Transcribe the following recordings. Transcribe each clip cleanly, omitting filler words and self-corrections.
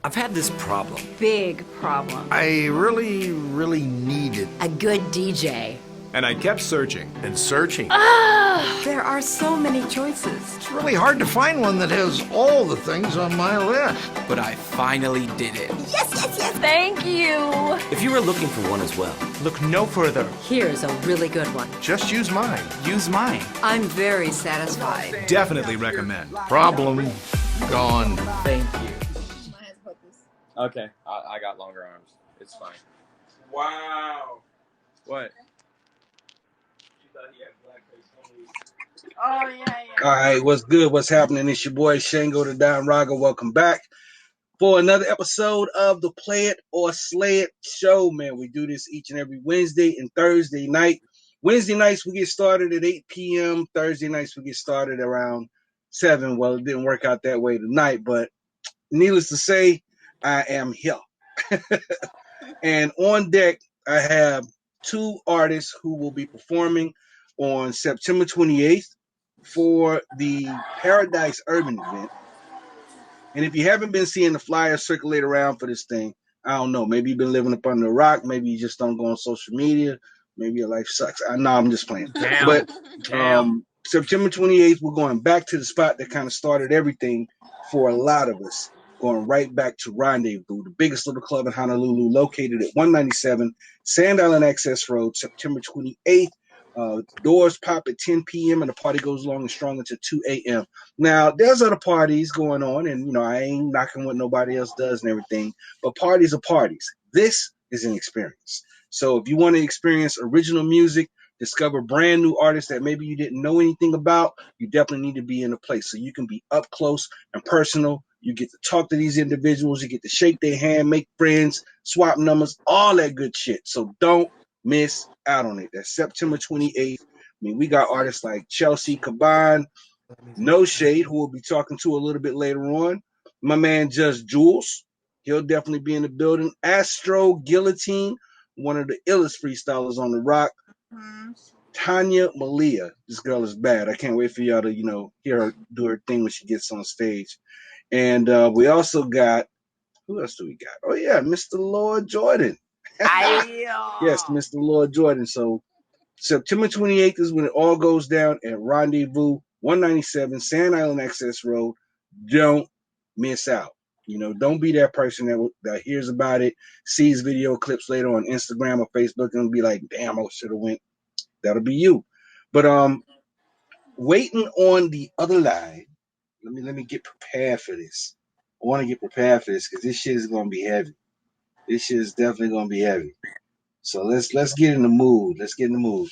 I've had this problem. Big problem. I really needed A good DJ. And I kept searching. and searching. There are so many choices. It's really hard to find one that has all the things on my list. But I finally did it. Yes. Thank you. If you were looking for one as well, Look no further. Here's a really good one. Just use mine. Use mine. I'm very satisfied. Definitely recommend. Problem gone. thank you. Okay, I got longer arms. It's fine. Wow. What? Oh, yeah. All right, what's good? What's happening? It's your boy Shango the Don Raga. Welcome back for another episode of the Play It or Slay It show, man. We do this each and every Wednesday and Thursday night. Wednesday nights we get started at 8 p.m. Thursday nights we get started around 7. Well, it didn't work out that way tonight, but needless to say, I am here. And on deck, I have two artists who will be performing on September 28th for the Paradise Urban event. And if you haven't been seeing the flyers circulate around for this thing, I don't know. Maybe you've been living up under a rock. Maybe you just don't go on social media. Maybe your life sucks. No, I'm just playing. Damn. But September 28th, we're going back to the spot that kind of started everything for a lot of us. going right back to Rendezvous, the biggest little club in Honolulu, located at 197 Sand Island Access Road, September 28th. Doors pop at 10 p.m. and the party goes long and strong until 2 a.m. Now, there's other parties going on, and I ain't knocking what nobody else does and everything, but parties are parties. This is an experience. So if you want to experience original music, discover brand new artists that maybe you didn't know anything about, you definitely need to be in a place so you can be up close and personal. You get to talk to these individuals, you get to shake their hand, make friends, swap numbers, all that good shit. So don't miss out on it. That's September 28th. We got artists like Chelsea Caban, No Shade, who we'll be talking to a little bit later on. My man Just Jules, he'll definitely be in the building. Astro Guillotine, one of the illest freestylers on the rock. Tanya Malia, this girl is bad. I can't wait for y'all to, hear her do her thing when she gets on stage. And we also got, who else do we got? Oh yeah, Mr. Lord Jordan. Yes, Mr. Lord Jordan. So September 28th is when it all goes down at Rendezvous, 197 Sand Island Access Road. Don't miss out. Don't be that person that hears about it, sees video clips later on Instagram or Facebook and be like, damn, I should have went. That'll be you. But waiting on the other line, let me get prepared for this. I want to get prepared for this because this shit is gonna be heavy. This shit is definitely gonna be heavy. So let's get in the mood. Let's get in the mood.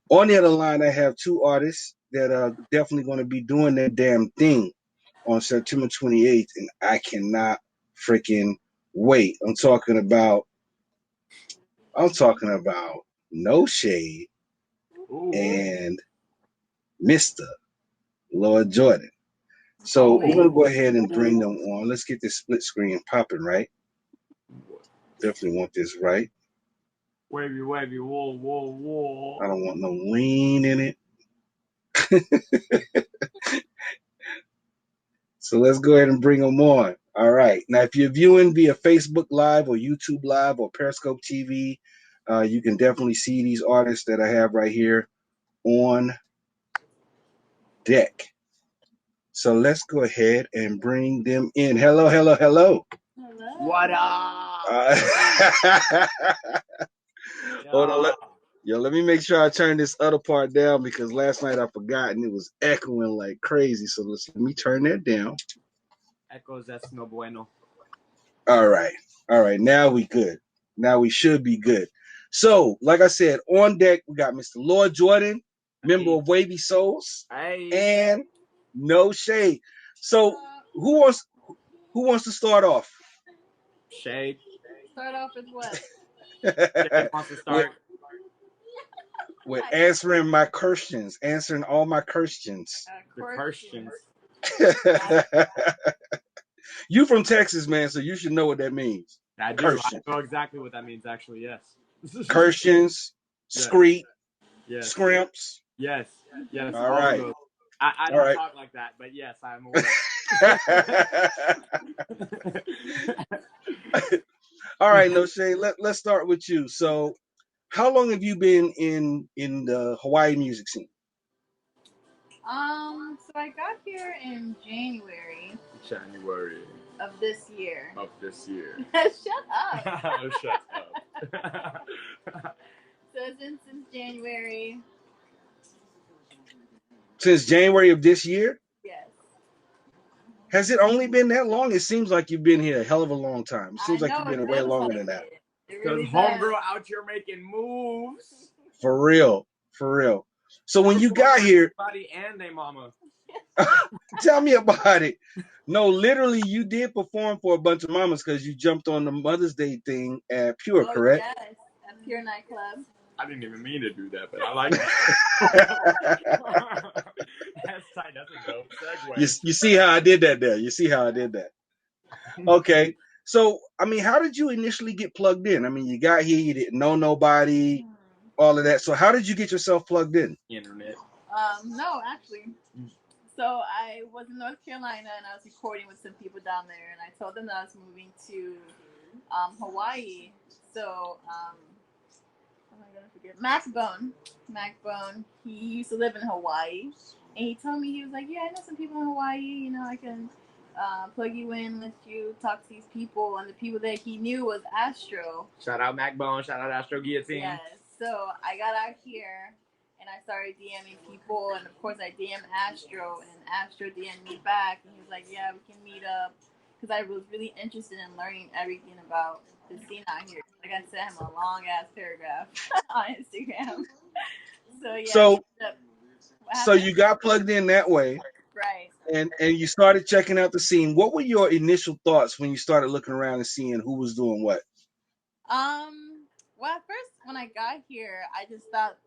On the other line, I have two artists that are definitely going to be doing their damn thing on September 28th, and I cannot freaking wait. I'm talking about No Shade and Mr. Lord Jordan. So we're going to go ahead and bring them on. Let's get this split screen popping, right? Definitely want this right. Wavy, wavy, whoa, whoa, whoa. I don't want no lean in it. So let's go ahead and bring them on. All right. Now, if you're viewing via Facebook Live or YouTube Live or Periscope TV, you can definitely see these artists that I have right here on deck. So let's go ahead and bring them in. Hello, hello, hello. Hello. What up? Hold on. Let me make sure I turn this other part down because last night I forgot and it was echoing like crazy. So let me turn that down. Echoes, that's no bueno. All right. Now we good. Now we should be good. So, like I said, on deck, we got Mr. Lord Jordan, member of Wavy Souls, and No Shade. So, who wants to start off? Shade. Start off with what? Shade wants to start. With answering my questions, answering all my questions. The questions. You from Texas, man, so you should know what that means. I do. I know exactly what that means, actually, yes. Questions, yes. Screet, yes. Scrimps. Yes. All right. I don't talk like that, but yes, I'm aware. All right, No Shade, let's start with you. So, how long have you been in the Hawaii music scene? So I got here in January of this year. Shut up. Oh, shut up. So since January. Since January of this year? Yes. Has it only been that long? It seems like you've been here a hell of a long time. It seems like you've been way longer than that. Because homegirl out here making moves. For real. So when you got here, everybody and their mama. Tell me about it. No, literally, you did perform for a bunch of mamas because you jumped on the Mother's Day thing at Pure, correct? Yes, at Pure nightclub. I didn't even mean to do that, but I like it. That's tight. That's a dope segue. You see how I did that there? You see how I did that? Okay. So, how did you initially get plugged in? You got here, you didn't know nobody, all of that. So how did you get yourself plugged in? Internet. No, actually. So I was in North Carolina and I was recording with some people down there, and I told them that I was moving to Hawaii. So am I gonna forget? Macbone. He used to live in Hawaii, and he told me, he was like, "Yeah, I know some people in Hawaii. I can plug you in, let you talk to these people, and the people that he knew was Astro. Shout out Macbone. Shout out Astro Guillotine. Yes. So I got out here and I started DMing people, and of course I DM'd Astro, and Astro DM'd me back, and he was like, "Yeah, we can meet up," because I was really interested in learning everything about the scene out here. Like I sent him a long ass paragraph on Instagram. So yeah. So you got plugged in that way. Right. And you started checking out the scene. What were your initial thoughts when you started looking around and seeing who was doing what? Well, at first when I got here, I just thought,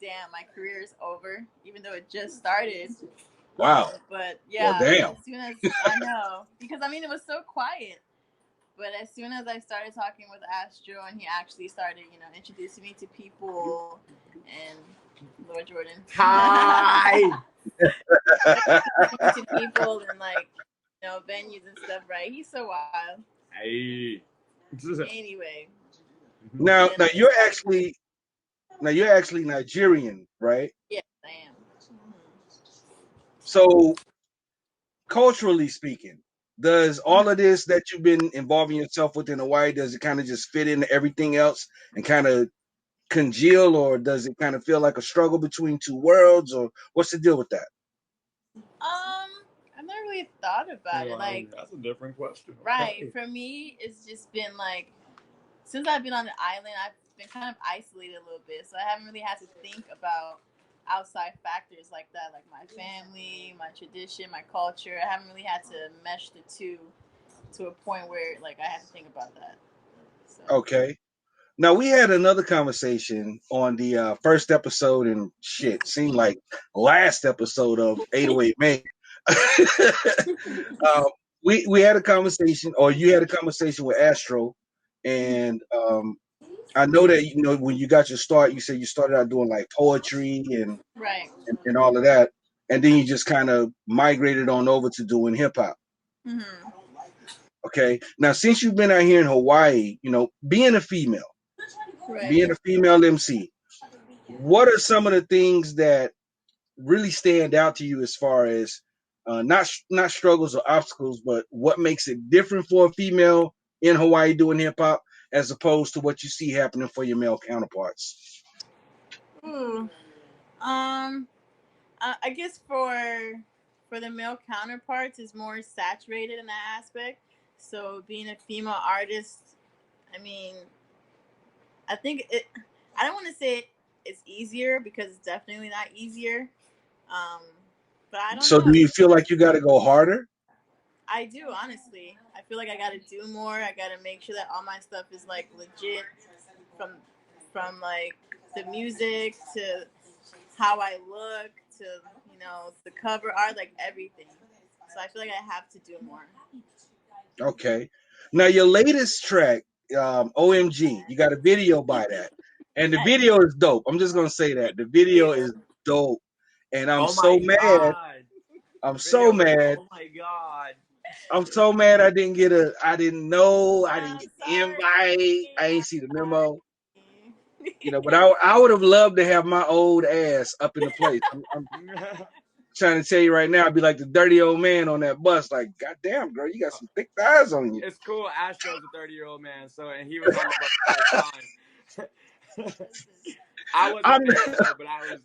damn, my career is over, even though it just started. Wow. But yeah, well, damn. As soon as I know, because it was so quiet. But as soon as I started talking with Astro, and he actually started, introducing me to people, and Lord Jordan. Hi. To people and venues and stuff, right? He's so wild. Hey. Anyway. Now you're actually Nigerian, right? Yes, I am. So culturally speaking, does all of this that you've been involving yourself with in Hawaii, does it kind of just fit into everything else and kind of congeal, or does it kind of feel like a struggle between two worlds, or what's the deal with that? I've never really thought about it. That's a different question. Right. For me, it's just been since I've been on the island, I've been kind of isolated a little bit, so I haven't really had to think about outside factors like that, like my family, my tradition, my culture. I haven't really had to mesh the two to a point where I have to think about that. So. Okay. Now, we had another conversation on the first episode, and seemed like last episode of 808 Man. We had a conversation, or you had a conversation with Astro, and I know that when you got your start, you said you started out doing poetry and right and all of that, and then you just kind of migrated on over to doing hip hop. Mm-hmm. Okay. Now, since you've been out here in Hawaii, being a female. Right. Being a female MC, what are some of the things that really stand out to you as far as not struggles or obstacles, but what makes it different for a female in Hawaii doing hip hop as opposed to what you see happening for your male counterparts? I guess for the male counterparts, is more saturated in that aspect. So being a female artist, I think I don't want to say it's easier, because it's definitely not easier. But I don't know. So do you feel like you got to go harder? I do, honestly. I feel like I got to do more. I got to make sure that all my stuff is legit, from the music to how I look to the cover art, everything. So I feel like I have to do more. Okay. Now, your latest track, OMG, you got a video by that, and the video is dope. I'm just gonna say that the video is dope, and I'm so mad. I'm so mad. Oh my god. I'm so mad I didn't know. I didn't get the invite. I ain't see the memo. But I would have loved to have my old ass up in the place. I'm trying to tell you right now, I'd be like the dirty old man on that bus. Like, goddamn, girl, you got some thick thighs on you. It's cool. Astro's a 30-year-old man, and he was on the bus the whole time. I wasn't there, but I was.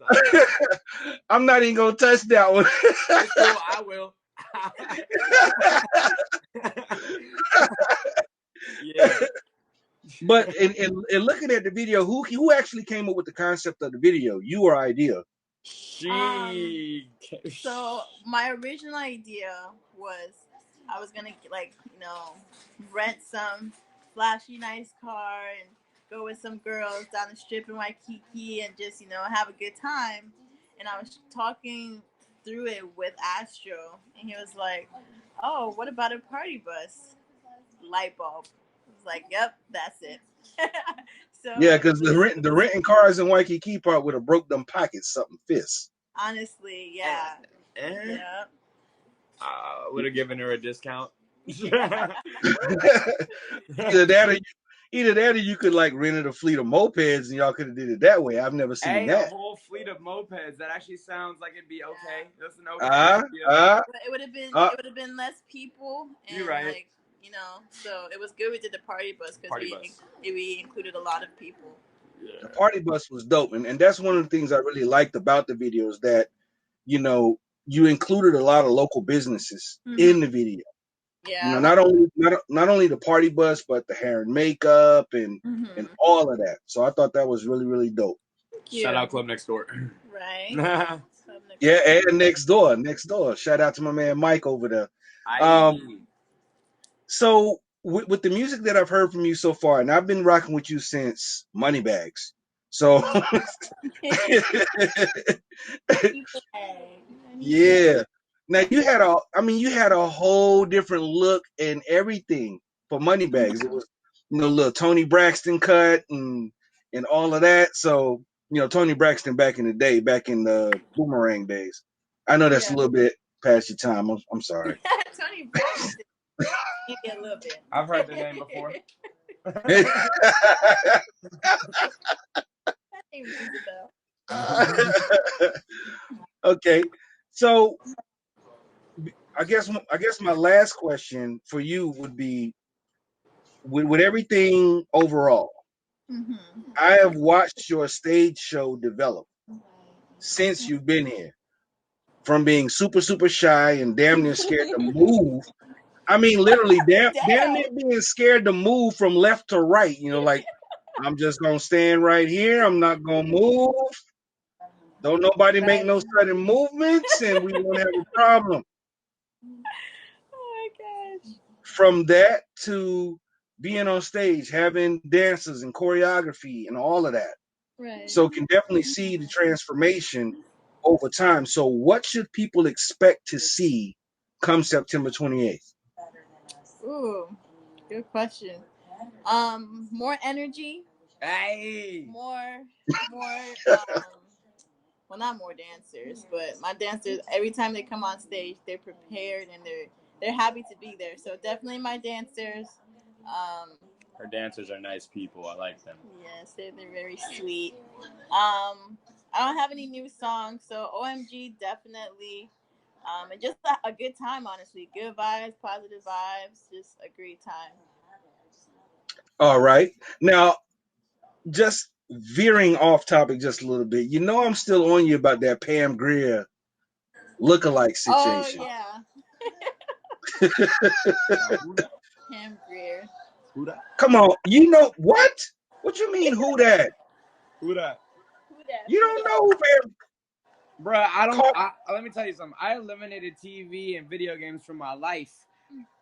I'm not even gonna touch that one. It's cool. I will. Yeah. But in looking at the video, who actually came up with the concept of the video? You or Idea? So my original idea was I was gonna rent some flashy nice car and go with some girls down the strip in Waikiki and just have a good time. And I was talking through it with Astro, and he was like, "Oh, what about a party bus?" Light bulb. I was like, "Yep, that's it." So yeah, because the renting cars in Waikiki part would have broke them pockets, something fist. Honestly, yeah. Yeah. Would have given her a discount. Either Either that, or you could like rented a fleet of mopeds, and y'all could have did it that way. I've never seen Hey, a that. whole fleet of mopeds. That actually sounds like it'd be okay. That's an okay Uh, idea. uh, But it would have been uh, less people, and You're right. like so it was good we did the party bus because we included a lot of people. Yeah. the party bus was dope, and that's one of the things I really liked about the video is that you included a lot of local businesses in the video. Yeah. Not only the party bus, but the hair and makeup and all of that. So I thought that was really, really dope. Shout out Club Next Door. Right. Yeah, and next door. Shout out to my man Mike over there. So with the music that I've heard from you so far, and I've been rocking with you since Moneybags. So yeah. Now you had a whole different look and everything for Moneybags. It was little Tony Braxton cut and all of that. So Tony Braxton back in the day, back in the Boomerang days. I know that's a little bit past your time. I'm sorry. Tony Braxton. Maybe a little bit. I've heard the name before. Okay, so I guess my last question for you would be, with everything overall, I have watched your stage show develop since you've been here, from being super, super shy and damn near scared to move. I mean, literally, damn near being scared to move from left to right. Like, I'm just gonna stand right here. I'm not gonna move. Don't nobody make no sudden movements, and we won't have a problem. Oh my gosh! From that to being on stage, having dancers and choreography and all of that. Right. So can definitely see the transformation over time. So what should people expect to see come September 28th? Ooh, good question. More energy. Hey. More. Well, not more dancers, but my dancers. Every time they come on stage, they're prepared and they're happy to be there. So definitely my dancers. Her dancers are nice people. I like them. Yes, they're very sweet. I don't have any new songs, so OMG definitely. And just a good time, honestly. Good vibes, positive vibes, just a great time. All right. Now, just veering off topic just a little bit. I'm still on you about that Pam Grier lookalike situation. Oh, yeah. Pam Grier. Who that? Come on. What? What you mean, who that? Who that? You don't know who Pam... Bruh, let me tell you something. I eliminated TV and video games from my life.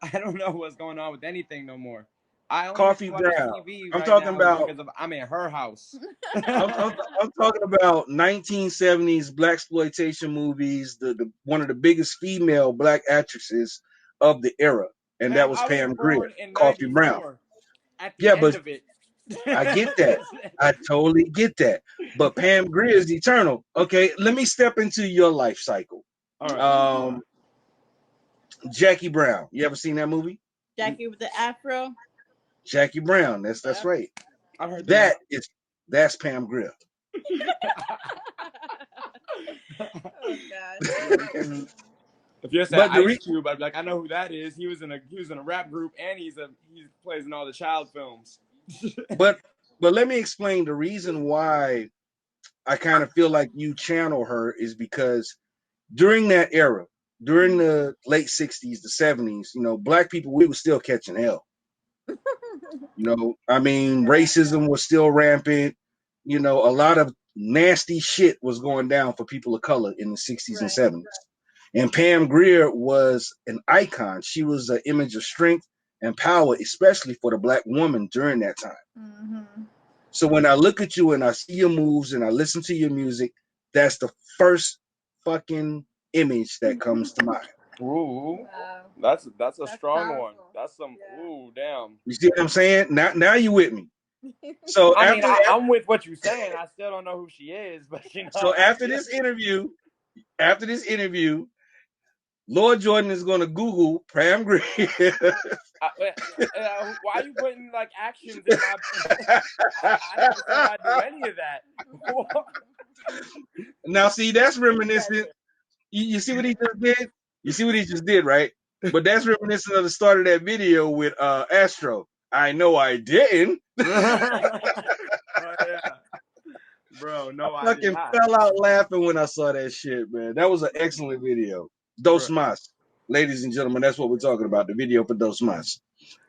I don't know what's going on with anything no more. I only Coffee watch Brown. TV I'm right talking now about... I'm in her house. I'm talking about 1970s blaxploitation movies. The one of the biggest female black actresses of the era, and that was Pam Grier, Coffee Brown. At the end of it. I get that. I totally get that. But Pam Grier is eternal. Okay, let me step into your life cycle. All right. Jackie Brown. You ever seen that movie? Jackie with the afro. Jackie Brown. That's right. I've heard that's Pam Grier. Oh God. If you said Ice Cube, I'd be like, I know who that is. He was in a rap group, and he plays in all the child films. But let me explain the reason why I kind of feel like you channel her is because during that era, during the late 60s, the 70s, black people, we were still catching hell. Racism was still rampant. A lot of nasty shit was going down for people of color in the 60s and 70s. And Pam Grier was an icon. She was an image of strength and power, especially for the black woman during that time. Mm-hmm. So when I look at you and I see your moves and I listen to your music, that's the first fucking image that comes to mind. Ooh, wow. That's a strong powerful one. That's some ooh, damn. You see what I'm saying? Now you with me. So I'm with what you're saying. I still don't know who she is, but So after this interview, Lord Jordan is going to Google Pam Grier. Why are you putting like actions in my? I never said I'd do any of that. Now, see, that's reminiscent. You see what he just did? You see what he just did, right? But that's reminiscent of the start of that video with Astro. I know I didn't. Oh, yeah. Bro, no, I did Fucking not. fell out laughing when I saw that shit, man. That was an excellent video. Dos Mas. Ladies and gentlemen, that's what we're talking about. The video for Dos Mas.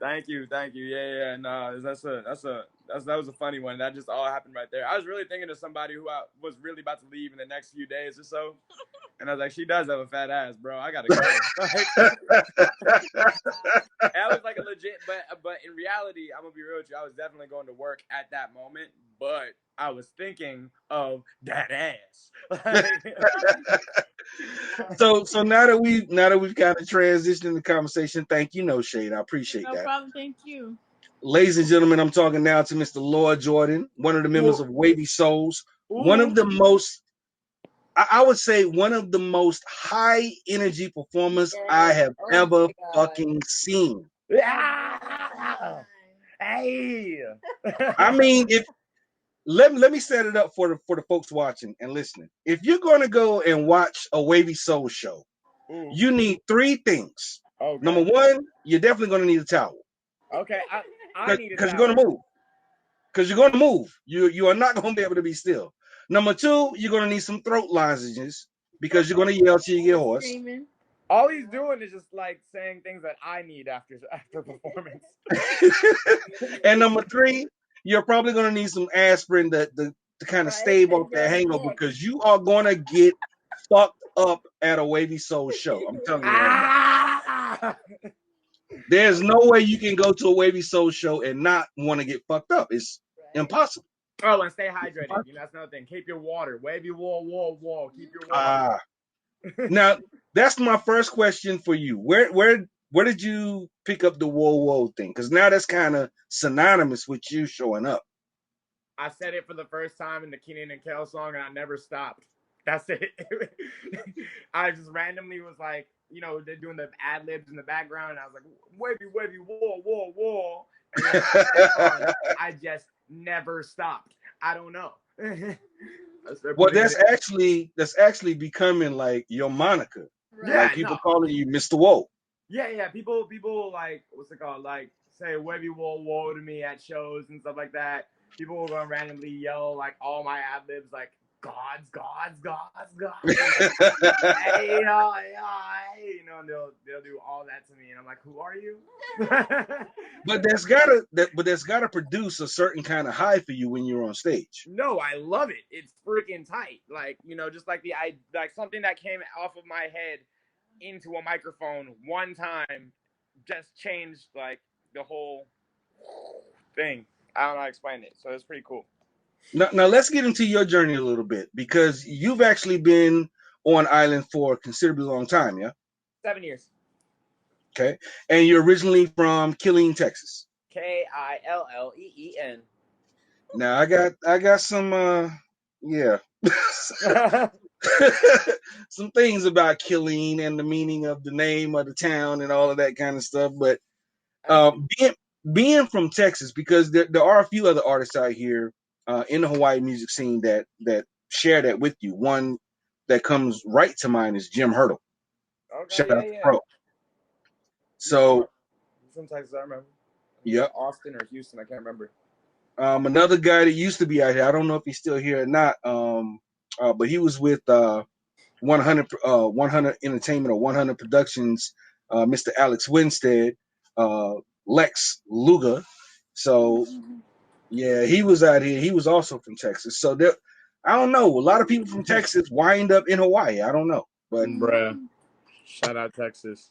Thank you. Yeah. No, that was a funny one. That just all happened right there. I was really thinking of somebody who I was really about to leave in the next few days or so, and I was like, she does have a fat ass, bro. I gotta go. That was like a legit, but in reality, I'm gonna be real with you. I was definitely going to work at that moment, but I was thinking of that ass. So now that we've kind of transitioned the conversation, thank you, No Shade. I appreciate that. No problem. Thank you. Ladies and gentlemen, I'm talking now to Mr. Lord Jordan, one of the members of Wavy Souls, one of the most, I would say, one of the most high energy performers I have ever fucking seen. Hey. I mean, if let me set it up for the folks watching and listening. If you're going to go and watch a Wavy Soul show, you need three things. Okay. Number one, you're definitely going to need a towel. Okay, I need a towel. Because you're going to move. Because you're going to move. You are not going to be able to be still. Number two, you're going to need some throat lozenges because you're going to yell till you get hoarse. Screaming. All he's doing is just like saying things that I need after performance. And number three, you're probably going to need some aspirin to kind of stave off that hangover because you are going to get fucked up at a Wavy Soul show. I'm telling you right now. There's no way you can go to a Wavy Soul show and not want to get fucked up. It's impossible. Oh, and stay hydrated. You know, that's another thing. Keep your water. Wavy wall. Keep your water. Now, that's my first question for you. Where did you pick up the whoa thing? Because now that's kind of synonymous with you showing up. I said it for the first time in the Kenan and Kel song, and I never stopped. That's it. I just randomly was like, you know, they're doing the ad libs in the background, and I was like, wavy, wall. And then I just never stopped. I don't know. Well, that's actually becoming like your moniker. Yeah, like people calling you Mr. Whoa. Yeah. People like, what's it called? Like say wavy whoa to me at shows and stuff like that. People will go randomly yell like all my ad libs like gods. Hey, you know, and they'll do all that to me, and I'm like, who are you? But that's gotta produce a certain kind of high for you when you're on stage. No, I love it. It's freaking tight. Like, you know, just like like something that came off of my head into a microphone one time just changed like the whole thing. I don't know how to explain it. So it's pretty cool. Now let's get into your journey a little bit because you've actually been on island for a considerably long time, yeah? 7 years. Okay. And you're originally from Killeen, Texas. Killeen. Now I got some some things about Killeen and the meaning of the name of the town and all of that kind of stuff. But being from Texas, because there are a few other artists out here in the Hawaii music scene that share that with you. One that comes right to mind is Jim Hurdle. Okay, Shout out to Pro. So from Texas, I remember. Yeah. Austin or Houston, I can't remember. Another guy that used to be out here, I don't know if he's still here or not, but he was with 100 Entertainment or 100 Productions, Mr. Alex Winstead, Lex Luger. So yeah, he was out here. He was also from Texas. So there, I don't know. A lot of people from Texas wind up in Hawaii. I don't know, but bruh, shout out Texas.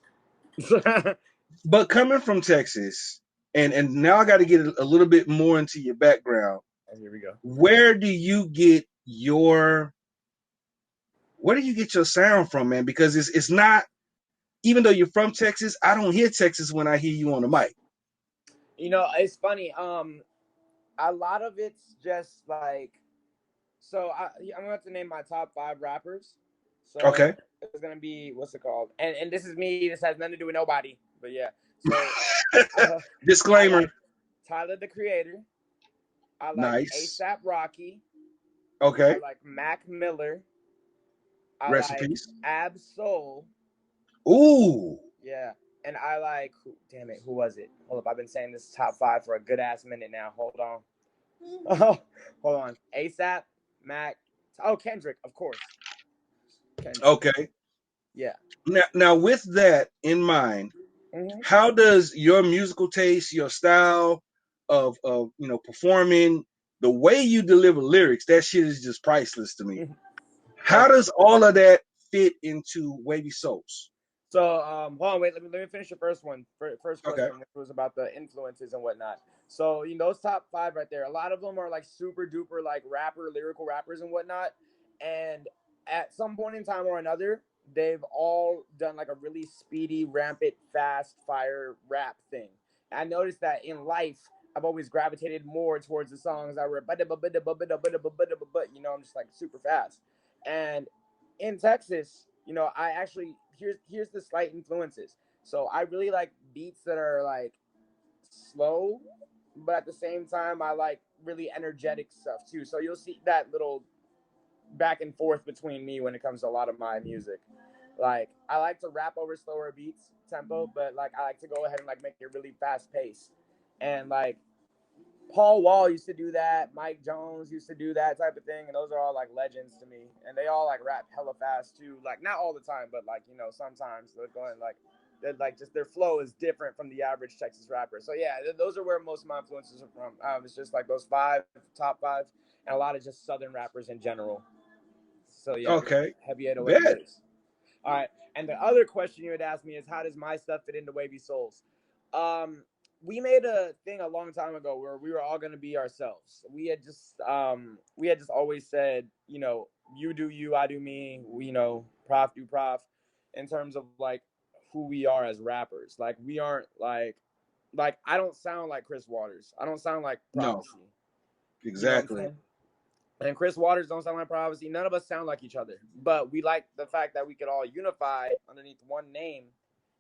But coming from Texas, and now I got to get a little bit more into your background. Oh, here we go. Where do you get your sound from, man? Because it's not, even though you're from Texas, I don't hear Texas when I hear you on the mic. You know, it's funny. A lot of it's just like, so I'm going to have to name my top 5 rappers. So Okay. it's gonna be, what's it called? And this is me. This has nothing to do with nobody. But yeah. So I Disclaimer. like Tyler the Creator. I like Nice. ASAP Rocky. Okay. I like Mac Miller. I like Recipes. Ab Soul. Ooh. Yeah. And I like, damn it, who was it? Hold up, I've been saying this top 5 for a good ass minute now. Hold on. Oh, hold on. ASAP, Mac. Oh, Kendrick, of course. Kendrick. Okay. Yeah. Now, with that in mind, how does your musical taste, your style of performing, the way you deliver lyrics, that shit is just priceless to me. How does all of that fit into Wavy Souls? So, hold on, wait. Let me finish your first one. First question, Okay. which was about the influences and whatnot. So, those top 5 right there, a lot of them are like super duper like lyrical rappers and whatnot. And at some point in time or another, they've all done like a really speedy, rampant, fast fire rap thing. And I noticed that in life, I've always gravitated more towards the songs that were, I'm just like super fast. And in Texas, I actually here's the slight influences. So I really like beats that are like slow, but at the same time I like really energetic stuff too. So you'll see that little back and forth between me when it comes to a lot of my music. Like I like to rap over slower beats tempo, but like I like to go ahead and like make it really fast paced. And like Paul Wall used to do that. Mike Jones used to do that type of thing. And those are all like legends to me. And they all like rap hella fast too. Like not all the time, but like, sometimes they're going like just their flow is different from the average Texas rapper. So yeah, those are where most of my influences are from. It's just like those top 5 and a lot of just Southern rappers in general. So yeah. Okay. Heavy 808s. All right. And the other question you had asked me is how does my stuff fit into Wavy Souls? We made a thing a long time ago where we were all going to be ourselves. We had just always said, you do you, I do me, prof do prof, in terms of like who we are as rappers. Like we aren't like I don't sound like Chris Waters. I don't sound like Prophecy. No. Exactly. And Chris Waters don't sound like Prophecy. None of us sound like each other. But we like the fact that we could all unify underneath one name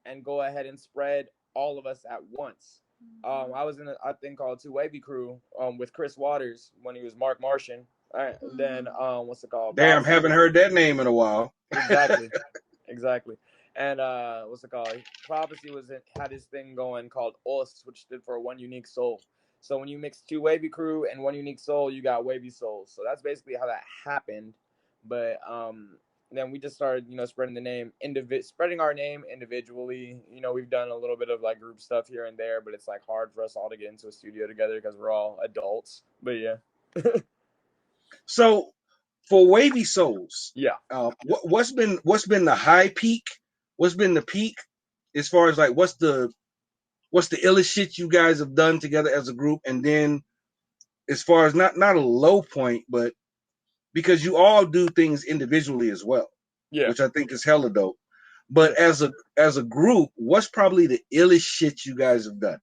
and go ahead and spread all of us at once. I was in a thing called Two Wavy Crew with Chris Waters when he was Mark Martian. All right, then what's it called? Damn, haven't heard that name in a while. Exactly. And what's it called? Prophecy had his thing going called OS, which stood for One Unique Soul. So when you mix Two Wavy Crew and One Unique Soul, you got Wavy Souls. So that's basically how that happened. But then we just started, spreading the name, spreading our name individually. We've done a little bit of like group stuff here and there, but it's like hard for us all to get into a studio together because we're all adults. But yeah. So for Wavy Souls, yeah, what's been the high peak? What's been the peak as far as like what's the illest shit you guys have done together as a group? And then as far as not a low point, but because you all do things individually as well, which I think is hella dope. But as a group, what's probably the illest shit you guys have done?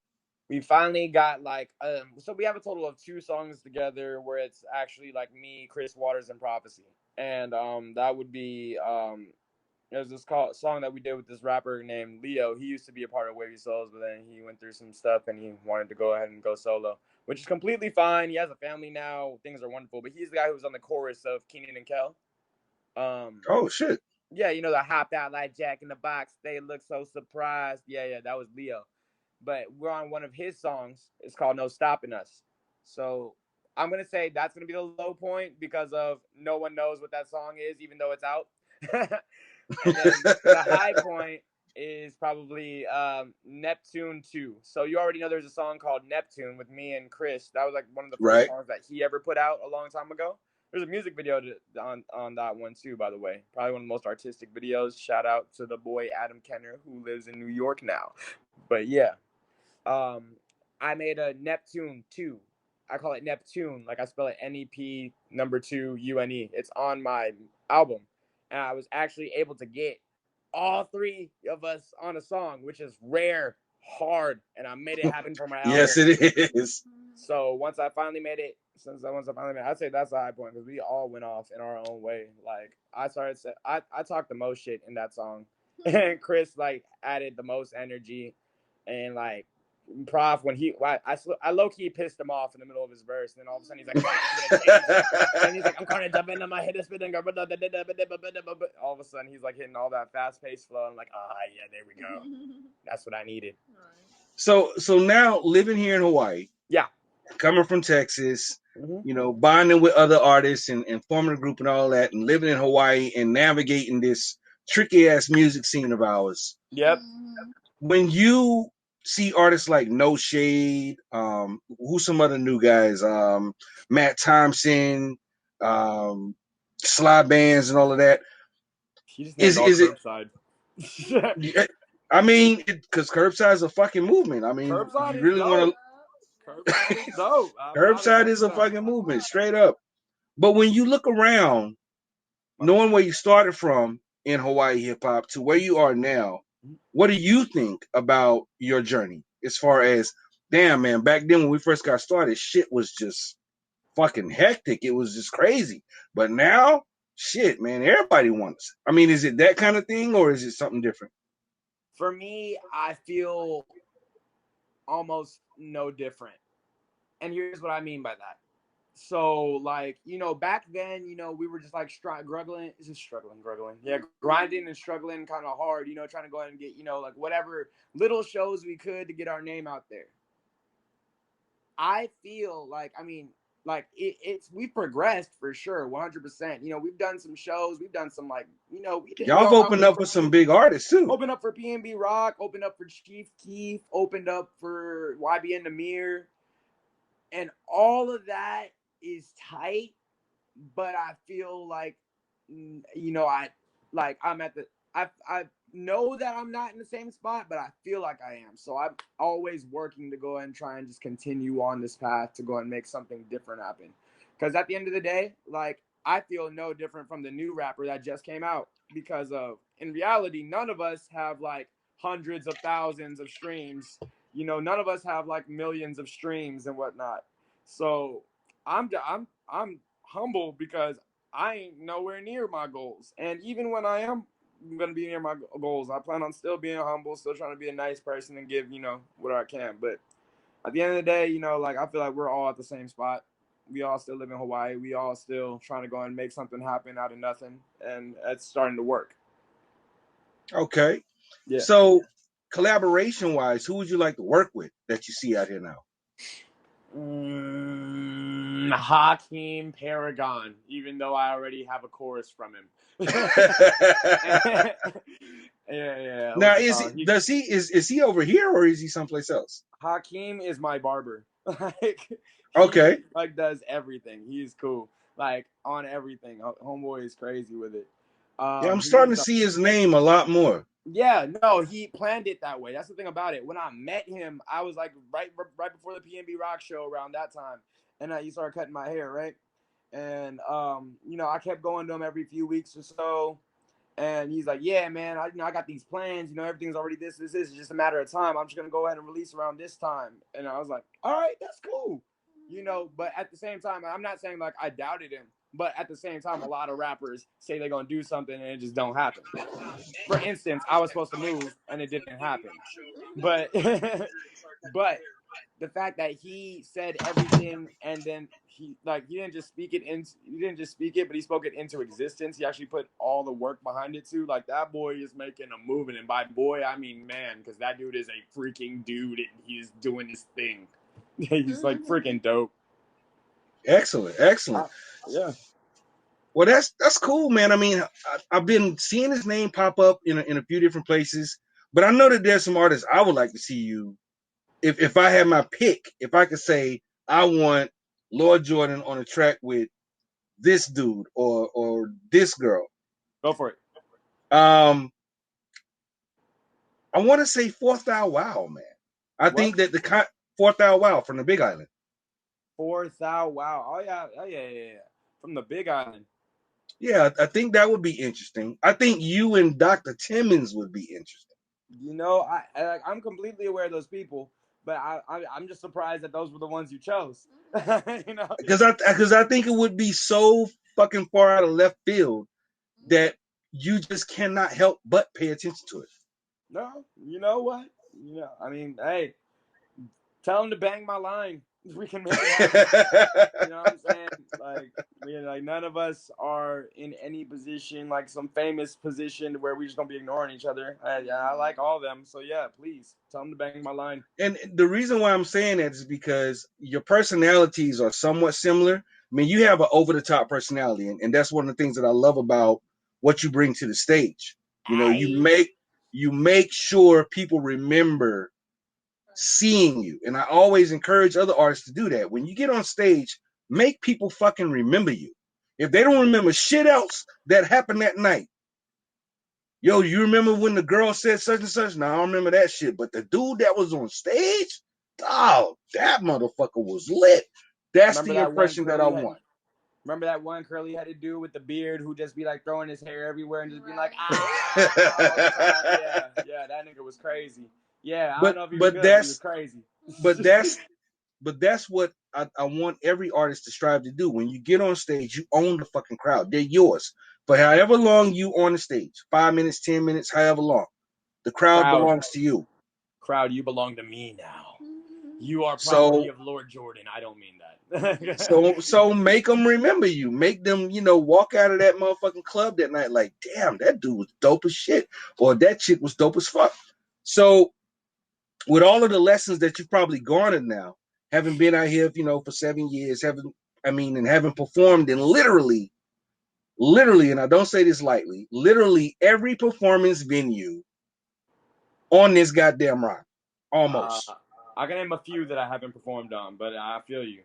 We finally got like so we have a total of 2 songs together where it's actually like me, Chris Waters, and Prophecy. And that would be there's this song that we did with this rapper named Leo. He used to be a part of Wavy Souls, but then he went through some stuff and he wanted to go ahead and go solo, which is completely fine. He has a family now. Things are wonderful. But he's the guy who was on the chorus of Keenan and Kel. Oh, shit. Yeah, the hopped out like Jack in the Box. They look so surprised. Yeah, that was Leo. But we're on one of his songs. It's called No Stopping Us. So I'm going to say that's going to be the low point because of no one knows what that song is, even though it's out. And then the high point is probably Neptune 2. So you already know there's a song called Neptune with me and Chris. That was like one of the first songs that he ever put out a long time ago. There's a music video on that one too, by the way. Probably one of the most artistic videos. Shout out to the boy Adam Kenner, who lives in New York now. But yeah, I made a Neptune 2. I call it Neptune, like I spell it NEP number 2 UNE. It's on my album. And I was actually able to get all 3 of us on a song, which is rare, hard, and I made it happen for my album. Yes, it is. So once I finally made it, I'd say that's the high point because we all went off in our own way. Like I talked the most shit in that song, and Chris like added the most energy, and like Prof when I low key pissed him off in the middle of his verse, and then all of a sudden he's like, I'm gonna change it. And he's like, I'm gonna jump into my head and spit and go. All of a sudden he's like hitting all that fast paced flow. I'm like, yeah, there we go. That's what I needed. So now living here in Hawaii. Yeah. Coming from Texas, bonding with other artists and forming a group and all that, and living in Hawaii and navigating this tricky ass music scene of ours. Yep. When you see artists like No Shade, who's some other new guys, Matt Thompson, Sly Bands and all of that. Is it Curbside? I mean, because Curbside is a fucking movement. I mean, Curbside you really want to. Curbside is dope. Curbside is a fucking movement, straight up. But when you look around, knowing where you started from in Hawaii hip hop to where you are now, what do you think about your journey? As far as, damn man, back then when we first got started, shit was just fucking hectic. It was just crazy. But now, shit, man, everybody wants. I mean, is it that kind of thing or is it something different? For me, I feel almost no different. And here's what I mean by that. So, like, back then, we were just like struggling. Yeah, grinding and struggling kind of hard, trying to go ahead and get, like whatever little shows we could to get our name out there. I feel like, we've progressed for sure, 100%. We've done some shows, we've done some y'all have opened up for some big artists too. Opened up for PNB Rock, opened up for Chief Keef, opened up for YBN Namir, and all of that is tight. But I feel like, I know that I'm not in the same spot, but I feel like I am. So I'm always working to go and try and just continue on this path to go and make something different happen. Because at the end of the day, like, I feel no different from the new rapper that just came out because in reality, none of us have like hundreds of thousands of streams. None of us have like millions of streams and whatnot. So I'm humble because I ain't nowhere near my goals. And even when I am going to be near my goals, I plan on still being humble, still trying to be a nice person and give, what I can. But at the end of the day, I feel like we're all at the same spot. We all still live in Hawaii. We all still trying to go and make something happen out of nothing. And it's starting to work. Okay. Yeah. So collaboration-wise, who would you like to work with that you see out here now? Hakeem Paragon, even though I already have a chorus from him. Yeah. Now, is he over here or is he someplace else? Hakeem is my barber. Okay. He does everything. He's cool. Like on everything. Homeboy is crazy with it. Yeah, I'm starting to see his name a lot more. Yeah, no, he planned it that way. That's the thing about it. When I met him, I was like right before the PNB Rock show around that time, and he started cutting my hair, right? And I kept going to him every few weeks or so, and he's like, "Yeah, man, I got these plans. Everything's already this. It's just a matter of time. I'm just gonna go ahead and release around this time." And I was like, "All right, that's cool." But at the same time, I'm not saying like I doubted him. But at the same time, a lot of rappers say they're going to do something and it just don't happen. For instance, I was supposed to move and it didn't happen. But but the fact that he said everything and then he didn't just speak it, but he spoke it into existence. He actually put all the work behind it too. Like, that boy is making a movement. And by boy, I mean man, because that dude is a freaking dude and he's doing his thing. He's like freaking dope. Excellent. Yeah. Well, that's cool, man. I mean, I've been seeing his name pop up in a few different places, but I know that there's some artists I would like to see you. If I had my pick, if I could say I want Lord Jordan on a track with this dude or this girl, go for it. I want to say Fourth Thou Wow, man. I think that the Fourth Thou Wow from the Big Island. Fourth Thou Wow. Oh yeah. From the Big Island. Yeah, I think that would be interesting. I think you and Dr. Timmons would be interesting. I'm completely aware of those people, But I'm just surprised that those were the ones you chose. You know, Because I think it would be so fucking far out of left field that you just cannot help but pay attention to it. no, you know what? I mean, hey, tell them to bang my line. We can make it happen. You know what I'm saying? Like none of us are in any position, like some famous position where we just gonna be ignoring each other. I like all of them. So yeah, please tell them to bang my line. And the reason why I'm saying that is because your personalities are somewhat similar. I mean, you have an over-the-top personality, and that's one of the things that I love about what you bring to the stage. You know, you make sure people remember seeing you. And I always encourage other artists to do that. When you get on stage, make people fucking remember you. If they don't remember shit else that happened that night, yo, you remember when the girl said such and such? No, I don't remember that shit. But the dude that was on stage, oh, that motherfucker was lit. That's Remember the that impression that I one want. Remember that one curly-headed dude with the beard who just be like throwing his hair everywhere and just being like, ah, yeah, that nigga was crazy. Yeah, I don't know if he was good, but he was crazy. But that's what I want every artist to strive to do. When you get on stage, you own the fucking crowd. They're yours. For however long you on the stage, 5 minutes, 10 minutes, however long, the crowd belongs to you. Crowd, you belong to me now. You are property of Lord Jordan. I don't mean that. so make them remember you. Make them, walk out of that motherfucking club that night like, damn, that dude was dope as shit, or that chick was dope as fuck. So with all of the lessons that you've probably garnered now, having been out here, for 7 years, having performed in literally, and I don't say this lightly, literally every performance venue on this goddamn rock, almost. I can name a few that I haven't performed on, but I feel you.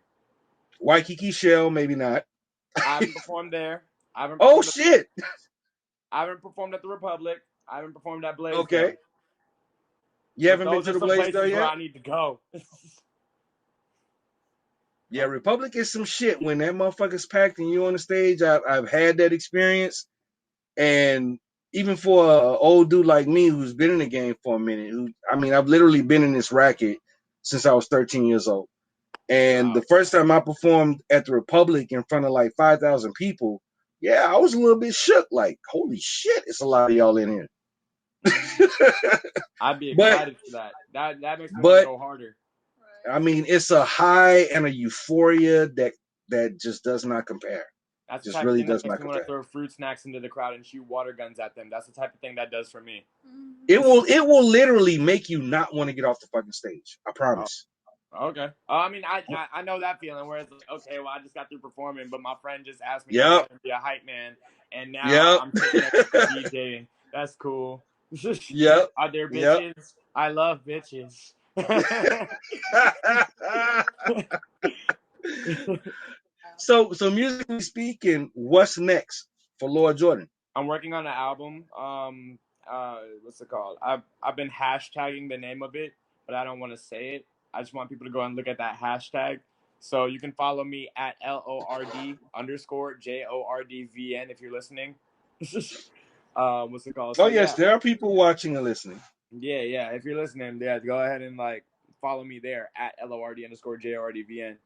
Waikiki Shell, maybe not. I haven't performed there. Shit! I haven't performed at the Republic. I haven't performed at Blaze. Okay. You haven't been to the Blaze yet? Where I need to go. Yeah, Republic is some shit. When that motherfucker's packed and you on the stage, I've had that experience. And even for an old dude like me who's been in the game for a minute, I've literally been in this racket since I was 13 years old. And the first time I performed at the Republic in front of like 5,000 people, yeah, I was a little bit shook. Like, holy shit, it's a lot of y'all in here. I'd be excited for that. That makes me want to go harder. I mean, it's a high and a euphoria that just does not compare. That's the type of thing that makes me want to throw fruit snacks into the crowd and shoot water guns at them. That's the type of thing that does for me. It will literally make you not want to get off the fucking stage. I promise. Okay. I know that feeling where it's like, okay, well, I just got through performing, but my friend just asked me to be a hype man, and now I'm taking it to DJ. That's cool. Yep. Are there bitches? Yep. I love bitches. So musically speaking, what's next for Lord Jordan? I'm working on an album. What's it called? I've been hashtagging the name of it, but I don't want to say it. I just want people to go and look at that hashtag. So you can follow me at LORD_JORDVN if you're listening. What's it called? So, yes, there are people watching and listening. Yeah. If you're listening, go ahead and follow me there at LORD_JORDVN.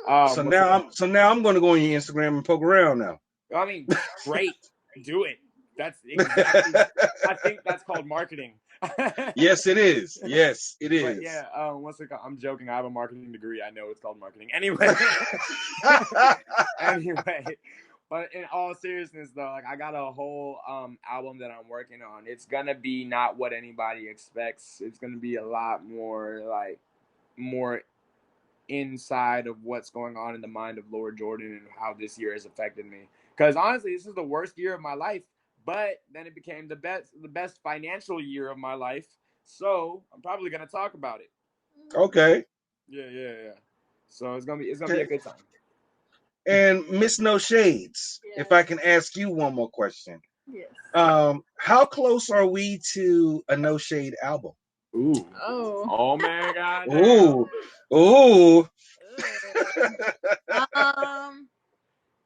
So now I'm going to go on your Instagram and poke around now. I mean, great. Do it. That's exactly. I think that's called marketing. Yes, it is. Yes, it is. But yeah. What's it called? I'm joking. I have a marketing degree. I know it's called marketing. Anyway. But in all seriousness, though, I got a whole album that I'm working on. It's gonna be not what anybody expects. It's gonna be a lot more more inside of what's going on in the mind of Lord Jordan and how this year has affected me. Because honestly, this is the worst year of my life. But then it became the best financial year of my life. So I'm probably gonna talk about it. Okay. Yeah. So it's gonna be a good time. And Miss No Shades, if I can ask you one more question. Yes. How close are we to a No Shade album? Ooh. Oh man, God. Ooh.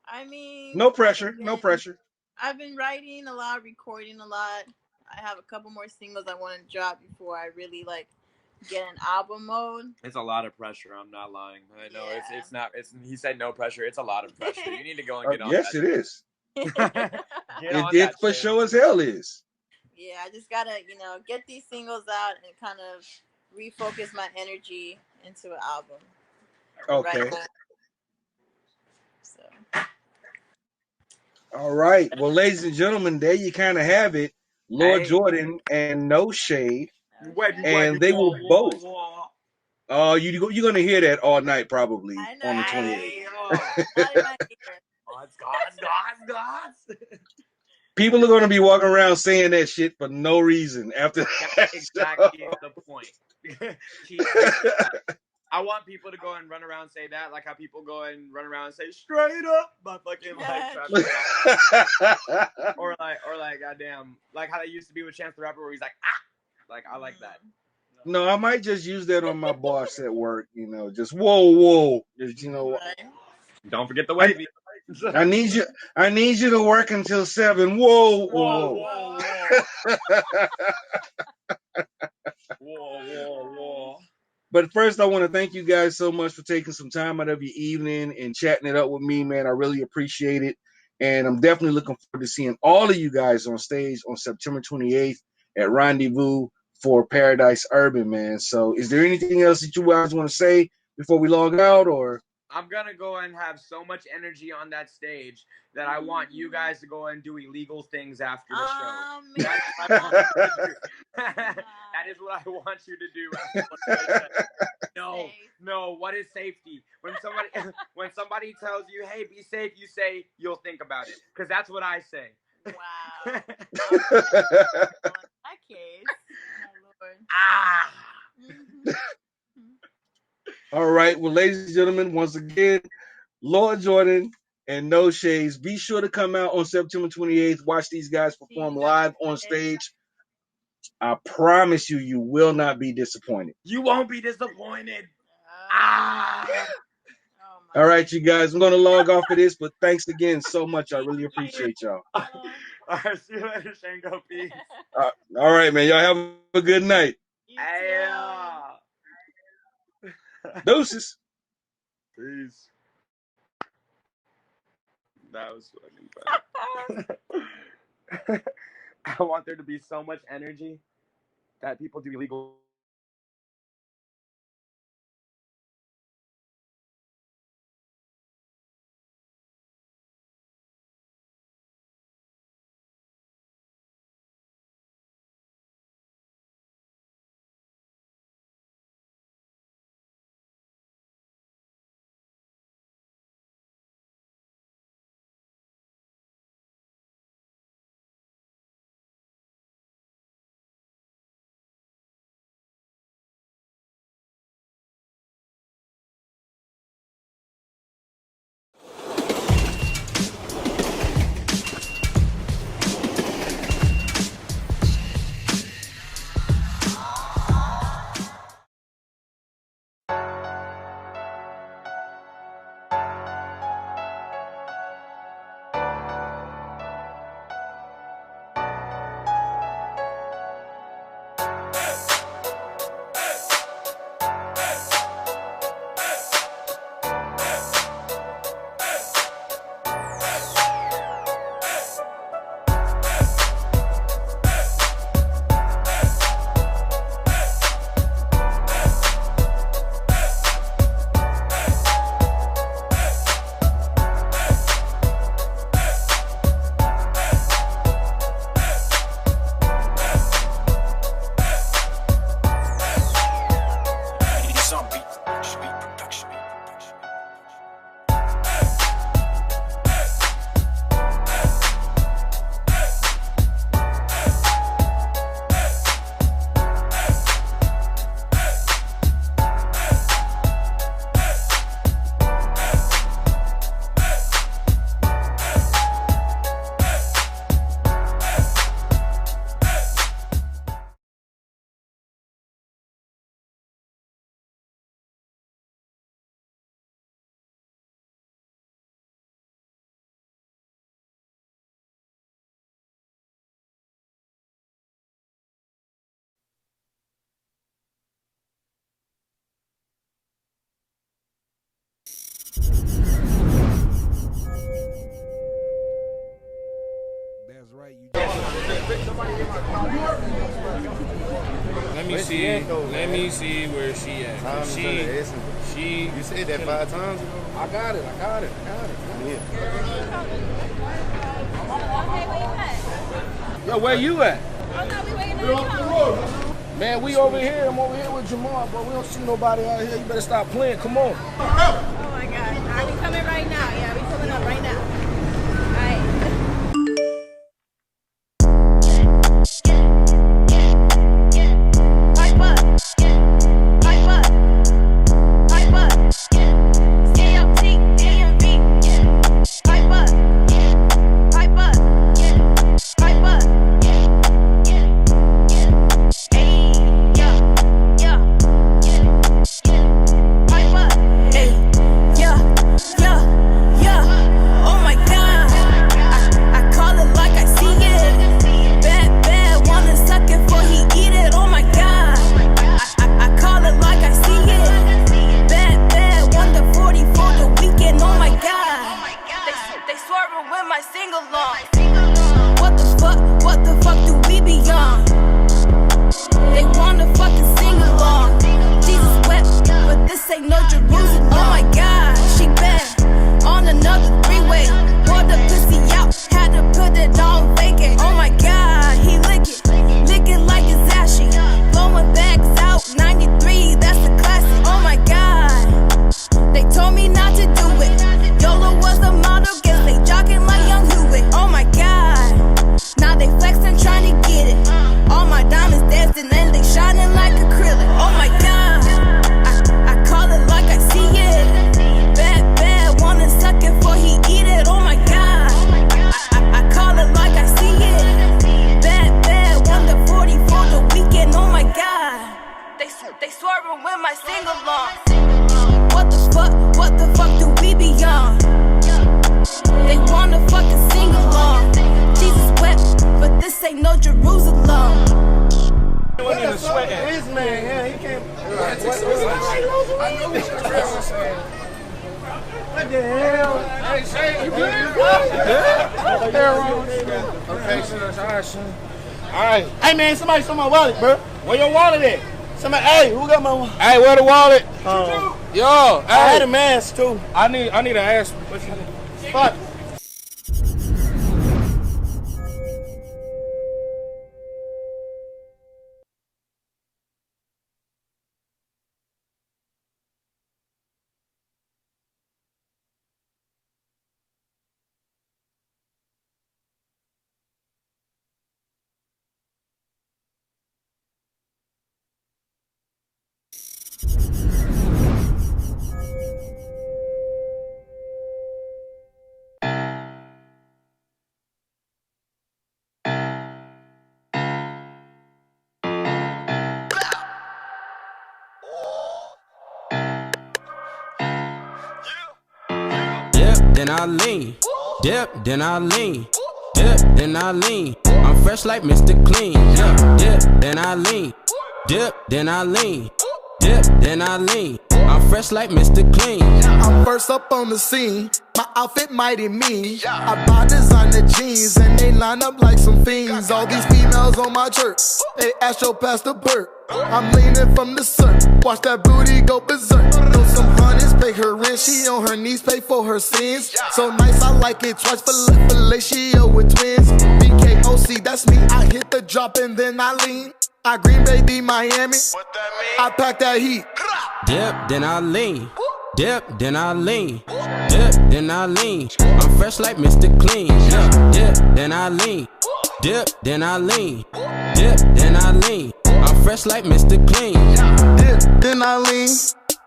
I mean, no pressure. I've been writing a lot, recording a lot. I have a couple more singles I want to drop before I really get in album mode. It's a lot of pressure. I'm not lying. I know Yeah. it's not. It's he said no pressure. It's a lot of pressure. You need to go and get on. Yes, that it is. Get on It that for shit. sure as hell is. Yeah, I just gotta, get these singles out and kind of refocus my energy into an album. Okay. Right now. So. All right. Well, ladies and gentlemen, there you kind of have it. Lord Hey. Jordan and No Shade. Webby, And they will both. You're gonna hear that all night probably I know. on the Hey, 28th. Not in my ear. Gods. People are gonna be walking around saying that shit for no reason after that. That's exactly the point. I want people to go and run around and say that, like how people go and run around and say straight up, but fucking or like goddamn, like how they used to be with Chance the Rapper, where he's like like I like that. No, I might just use that on my boss at work. Just whoa, just, Right. Don't forget the wavy. I need you to work until 7. Whoa. Whoa. But first, I want to thank you guys so much for taking some time out of your evening and chatting it up with me, man. I really appreciate it. And I'm definitely looking forward to seeing all of you guys on stage on September 28th at Rendezvous for Paradise Urban, man. So is there anything else that you guys want to say before we log out, or? I'm gonna go and have so much energy on that stage that I want you guys to go and do illegal things after the show. That is what I want you to do. No. What is safety? When somebody tells you, "Hey, be safe," you say, "You'll think about it," because that's what I say. Wow. In that case, my Lord. All right. Well, ladies and gentlemen, once again, Lord Jordan and No Shades. Be sure to come out on September 28th. Watch these guys perform live on stage. I promise you, you will not be disappointed. You won't be disappointed. All right, you guys. I'm going to log off of this, but thanks again so much. I really appreciate y'all. All right, see you later, Shango. Peace. All right, man. Y'all have a good night. Deuces. Peace. That was fucking fun. I want there to be so much energy that people do illegal Let me see. Let me see where she at. She. You said that 5 times ago? I got it. Yo, where you at? Man, we over here. I'm over here with Jamal, but we don't see nobody out here. You better stop playing. Come on. Oh my God. Are we coming right now? Yeah, we coming up right now. All right. Alright. Hey man, somebody stole my wallet, bro. Where your wallet at? Somebody, hey, who got my wallet? Hey, where the wallet? Yo, I had a mask too. I need an ass. Fuck. Then I lean, dip, then I lean, dip, then I lean. I'm fresh like Mr. Clean. Dip, then I lean, dip, then I lean, dip, then I lean. I'm fresh like Mr. Clean. I'm first up on the scene. My outfit mighty mean. I buy designer jeans and they line up like some fiends. All these females on my church, they ask your pastor Bert. I'm leaning from the surf, watch that booty go berserk. Know some honeys pay her rent, she on her knees pay for her sins. So nice, I like it twice, fellatio with twins. BKOC, that's me, I hit the drop and then I lean. I Green Bay, D, Miami, I pack that heat. Dip, then I lean, dip, then I lean, dip, then I lean. I'm fresh like Mr. Clean. Dip, then I lean, dip, then I lean, dip, then I lean. I'm fresh like Mr. Clean. Dip, then I lean,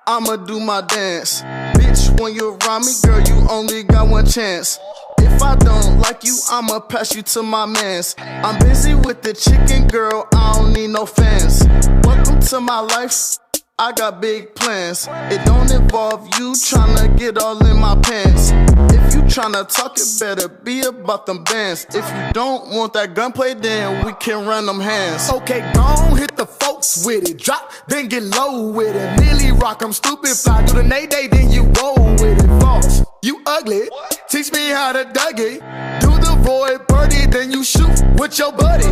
I'ma do my dance. Bitch, when you around me, girl, you only got one chance. If I don't like you, I'ma pass you to my mans. I'm busy with the chicken, girl, I don't need no fans. Welcome to my life, I got big plans. It don't involve you tryna get all in my pants. If you tryna talk, it better be about them bands. If you don't want that gunplay, then we can run them hands. Okay, gon' hit the folks with it. Drop, then get low with it. Nearly rock, I'm stupid. Fly, do the nay-day, then you roll with it. False, you ugly. Teach me how to Dougie. Do the void birdie, then you shoot with your buddy.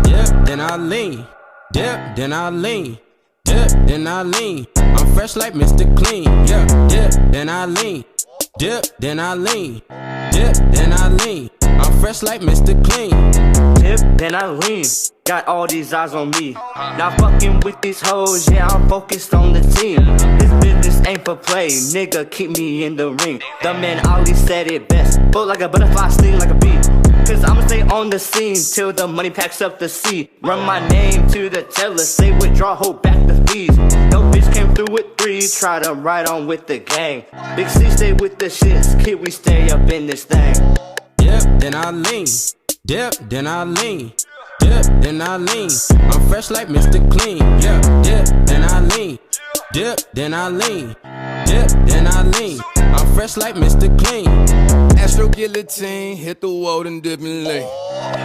Dip, then I lean. Dip, then I lean. Dip, then I lean. I'm fresh like Mr. Clean. Yeah, dip, then I lean. Dip, then I lean. Dip, then I lean. I'm fresh like Mr. Clean. Dip, then I lean. Got all these eyes on me. Not fucking with these hoes, yeah, I'm focused on the team. This business ain't for play, nigga, keep me in the ring. The man Ali said it best. Float like a butterfly, sting like a bee. Cause I'ma stay on the scene till the money packs up the sea. Run my name to the teller, say withdraw, hold back the fees. No bitch came through with 3, try to ride on with the gang. Big C stay with the shits, kid, we stay up in this thing. Dip, then I lean. Dip, then I lean. Dip, then I lean. I'm fresh like Mr. Clean. Yeah, dip, then I lean. Dip, then I lean. Dip, then I lean. I'm fresh like Mr. Clean. Astro guillotine, hit the wall and dip and lay.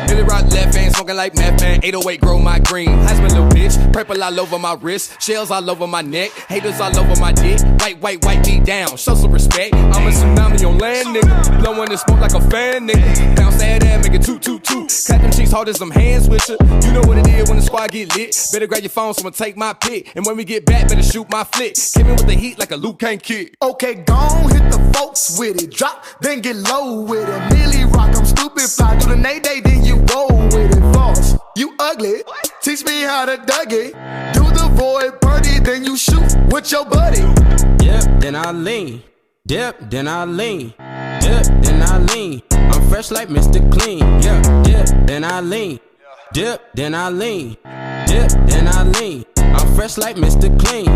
Billy Rock left hand, smoking like meth man. 808 grow my green. Heisman little bitch, purple all over my wrist, shells all over my neck, haters all over my dick. White me down, show some respect. I'm a tsunami on land, nigga. Blowing the smoke like a fan, nigga. Bounce that ass, make it toot toot toot. Clap them cheeks hard as some hands with ya. You know what it is when the squad get lit. Better grab your phone, someone take my pic. And when we get back, better shoot my flick. Hit me with the heat like a Luke Kane kick. Okay, gon' hit the folks with it. Drop, then get low with it. Millie rock, I'm stupid fly. Do the nay-day, then you roll with it. Boss, you ugly. Teach me how to dug it. Do the void birdie, then you shoot with your buddy. Dip, then I lean. Dip, then I lean. Dip, then I lean. I'm fresh like Mr. Clean. Yeah, dip, then I lean. Dip, then I lean. Dip, then I lean. I'm fresh like Mr. Clean.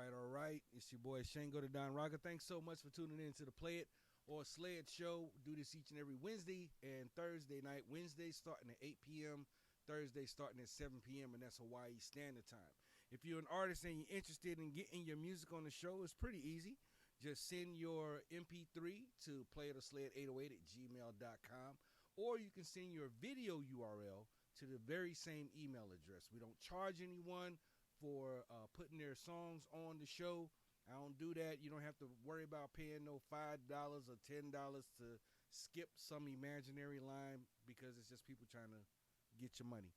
All right. It's your boy Shango the Don Rocker. Thanks so much for tuning in to the Play It or Slay It show. Do this each and every Wednesday and Thursday night. Wednesday starting at 8 p.m. Thursday starting at 7 p.m. and that's Hawaii Standard Time. If you're an artist and you're interested in getting your music on the show, it's pretty easy. Just send your MP3 to playitoslayit808@gmail.com, or you can send your video URL to the very same email address. We don't charge anyone for putting their songs on the show. I don't do that. You don't have to worry about paying no $5 or $10 to skip some imaginary line because it's just people trying to get your money.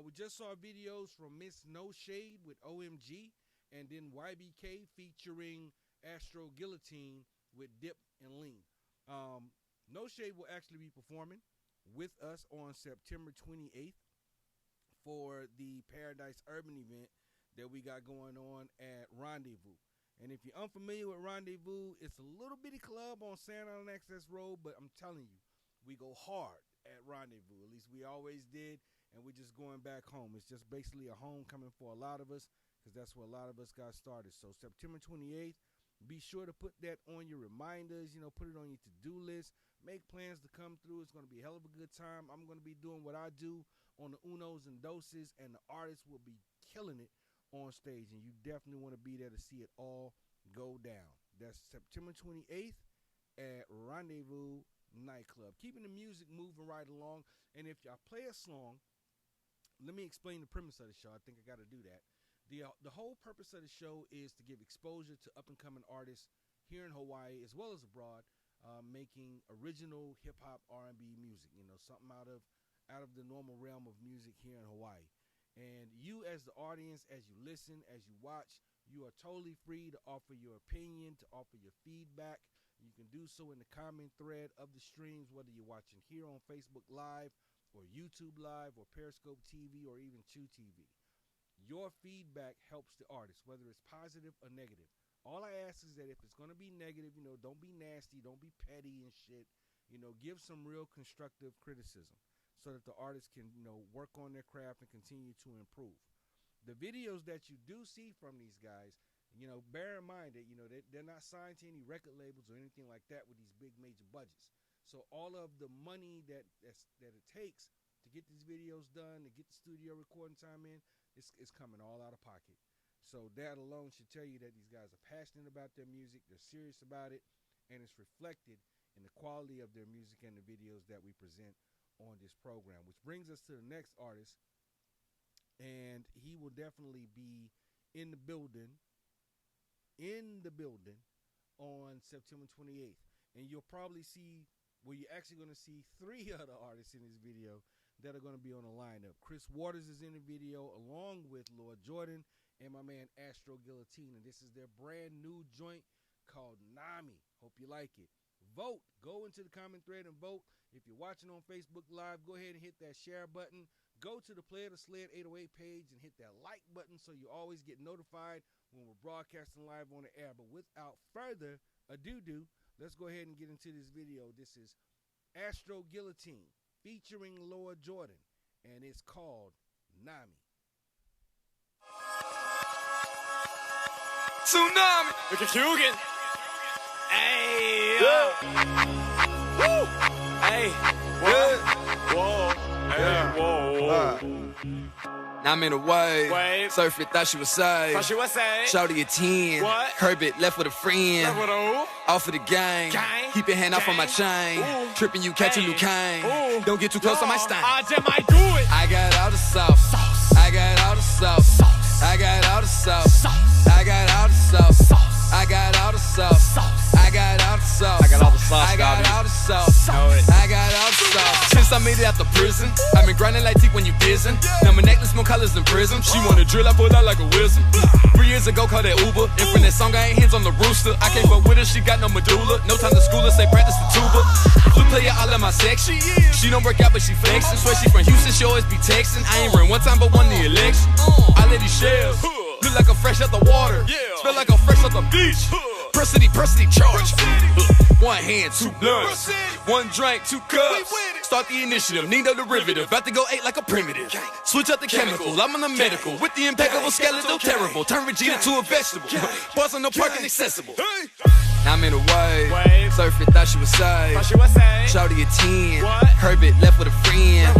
We just saw videos from Miss No Shade with OMG and then YBK featuring Astro Guillotine with Dip and Lean. No Shade will actually be performing with us on September 28th for the Paradise Urban event that we got going on at Rendezvous. And if you're unfamiliar with Rendezvous, it's a little bitty club on San Island Access Road, but I'm telling you, we go hard at Rendezvous. At least we always did, and we're just going back home. It's just basically a homecoming for a lot of us because that's where a lot of us got started. So September 28th, be sure to put that on your reminders, put it on your to-do list. Make plans to come through. It's going to be a hell of a good time. I'm going to be doing what I do on the Unos and Doses, and the artists will be killing it on stage, and you definitely want to be there to see it all go down. That's September 28th at Rendezvous Nightclub. Keeping the music moving right along, and if I play a song, let me explain the premise of the show. I think I got to do that. The whole purpose of the show is to give exposure to up-and-coming artists here in Hawaii as well as abroad, making original hip-hop R&B music, something out of the normal realm of music here in Hawaii. And you as the audience, as you listen, as you watch, you are totally free to offer your opinion, to offer your feedback. You can do so in the comment thread of the streams, whether you're watching here on Facebook Live or YouTube Live or Periscope TV or even Chew TV. Your feedback helps the artist, whether it's positive or negative. All I ask is that if it's going to be negative, don't be nasty, don't be petty and shit. Give some real constructive criticism, so that the artists can, work on their craft and continue to improve. The videos that you do see from these guys, bear in mind that, they're not signed to any record labels or anything like that with these big major budgets. So all of the money that it takes to get these videos done, to get the studio recording time in, it's coming all out of pocket. So that alone should tell you that these guys are passionate about their music, they're serious about it, and it's reflected in the quality of their music and the videos that we present on this program. Which brings us to the next artist, and he will definitely be in the building on September 28th. And you'll probably see, well, you're actually going to see 3 other artists in this video that are going to be on the lineup. Chris Waters is in the video along with Lord Jordan and my man Astro Guillotine. And this is their brand new joint called Nami. Hope you like it. Vote. Go into the comment thread and vote. If you're watching on Facebook Live, go ahead and hit that share button. Go to the Play It or Slay It 808 page and hit that like button so you always get notified when we're broadcasting live on the air. But without further ado, let's go ahead and get into this video. This is Astro Guillotine featuring Lord Jordan, and it's called Nami. Tsunami. Look at Kugan. Hey, yo. Woo. Hey. Whoa. Hey, whoa. Now I'm in a wave. Surf it, thought she was safe. Shouty a 10. What? Curb it, left with a friend. Left with a who? Off of the gang. Keep your hand off on my chain. Ooh. Tripping, you catch a new cane. Ooh. Don't get too close, I might stain. I just might do it. I got all the sauce. I got all the sauce. I got all the sauce. I got all the sauce. I got all the sauce. I got all the sauce. I got all the sauce. I got all the sauce. I got all the sauce. Since I made it out the prison, I've been grinding like teeth when you dissing. Now my necklace more colors than prism. She wanna drill, I pull out like a wisdom. 3 years ago, called that Uber. And from that song, I ain't hands on the rooster. I can't fuck with her, she got no medulla. No time to school her, say practice the tuba. Blue player all in my section. She don't work out, but she flexing. Swear she from Houston, she always be texting. I ain't run one time, but won the election. I let these shells look like I'm fresh out the water. Smell like I'm fresh out the beach. Persity charge. 1 hand, 2 blunts. 1 drink, 2 cups. Start the initiative, need no derivative. About to go 8 like a primitive. Switch up the chemical, I'm on the medical. With the impeccable skeletal, terrible. Turn Regina to a vegetable. Buzz on no parking accessible. Now I'm in a wave. Surf it, thought she was safe. Shouty a 10. Curb it, left with a friend.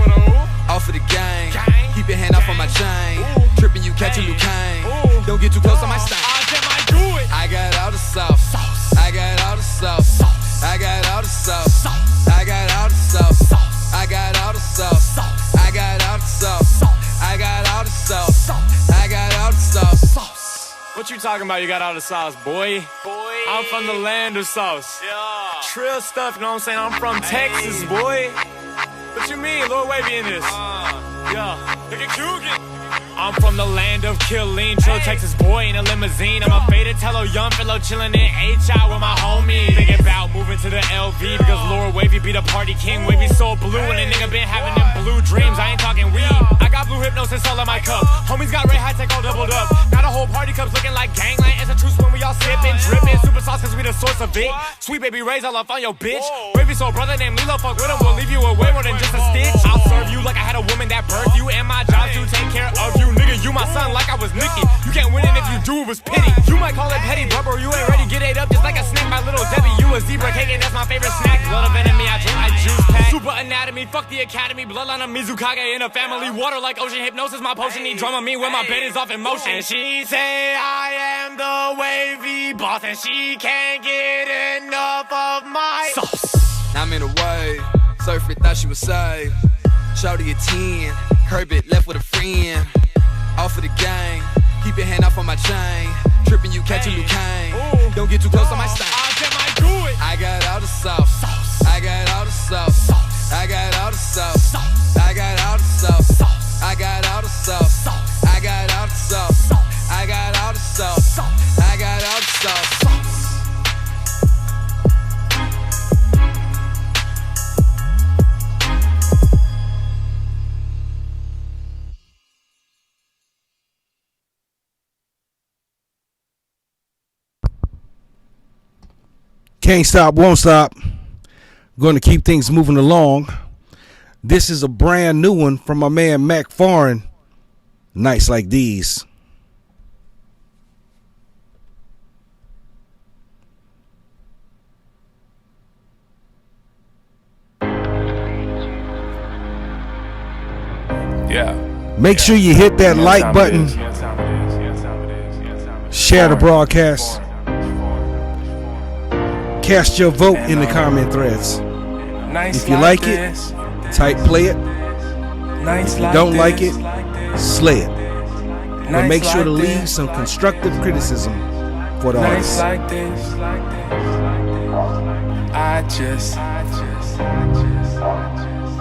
Off of the gang. Keep your hand off on my chain. Tripping, you catch a new cane. Don't get too close, I might stain. I got all the sauce. I got all the sauce. I got all the sauce. I got all the sauce. I got all the sauce. I got all the sauce. I got all the sauce. I got all the sauce. What you talking about? You got all the sauce, boy. I'm from the land of sauce. Yeah. Trill stuff, you know what I'm saying? I'm from Texas, boy. What you mean, Lil Wavy in this? Yeah. Look at Kugan. I'm from the land of killing, Trill, Texas boy in a limousine. I'm a faded tello, young fellow chillin' in H.I. with my homies. Thinking about moving to the LV because Lord Wavy be the party king. Wavy so blue and a nigga been having them blue dreams. I ain't talking weed. I got blue hypnosis all in my cup. Homies got red high tech all doubled up. Got a whole party cups looking like gangland. It's a truce when we all sippin', drippin'. Super sauce cause we the source of it. Sweet baby Ray's all up on your bitch. Wavy soul brother named Lilo, fuck with him. We'll leave you away more than just a stitch. I'll serve you like I had a woman that birthed you. And my job to take care of you. Nigga, you my son like I was Nicky. You can't win it if you do, it was pity. You might call it petty, bro, you ain't ready. Get ate up just like a snack, my little Debbie. You a zebra cake and that's my favorite snack. Blood of enemy, I juice pack. Super anatomy, fuck the academy. Bloodline of Mizukage in a family. Water like ocean hypnosis, my potion. Need drama me when my bed is off in motion. And she say I am the wavy boss and she can't get enough of my sauce. Now I'm in a wave. Surf it, thought she was safe. Shouty a 10. Curb it, left with a friend. Off of the gang. Keep your hand off on my chain. Tripping, you catch a new cane. Don't get too close, I might stain. I got all the sauce. I got all the sauce. I got all the sauce. I got all the sauce. I got all the sauce. I got all the sauce. I got all the sauce. I got all the sauce. Can't stop, won't stop. Going to keep things moving along. This is a brand new one from my man Mac Foreign. Nights like these. Yeah. Make sure you hit that like button. Share the broadcast. Cast your vote in the comment threads. If you like it, type play it. If you don't like it, slay it. But make sure to leave some constructive criticism for the artist.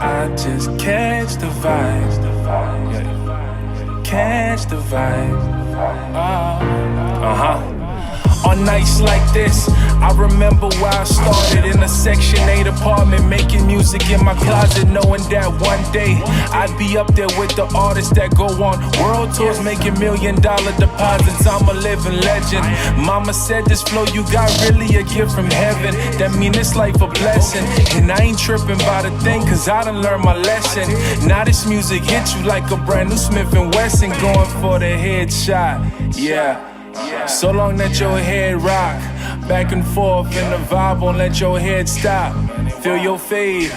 I just catch the vibe. Catch the vibe. On nights like this, I remember where I started in a Section 8 apartment, making music in my closet, knowing that one day I'd be up there with the artists that go on world tours, making $1 million deposits. I'm a living legend. Mama said this flow you got really a gift from heaven. That mean this life a blessing. And I ain't tripping by the thing, cause I done learned my lesson. Now this music hits you like a brand new Smith & Wesson, going for the headshot. Yeah. So long that your head rock, back and forth in the vibe, won't let your head stop. Feel your fade,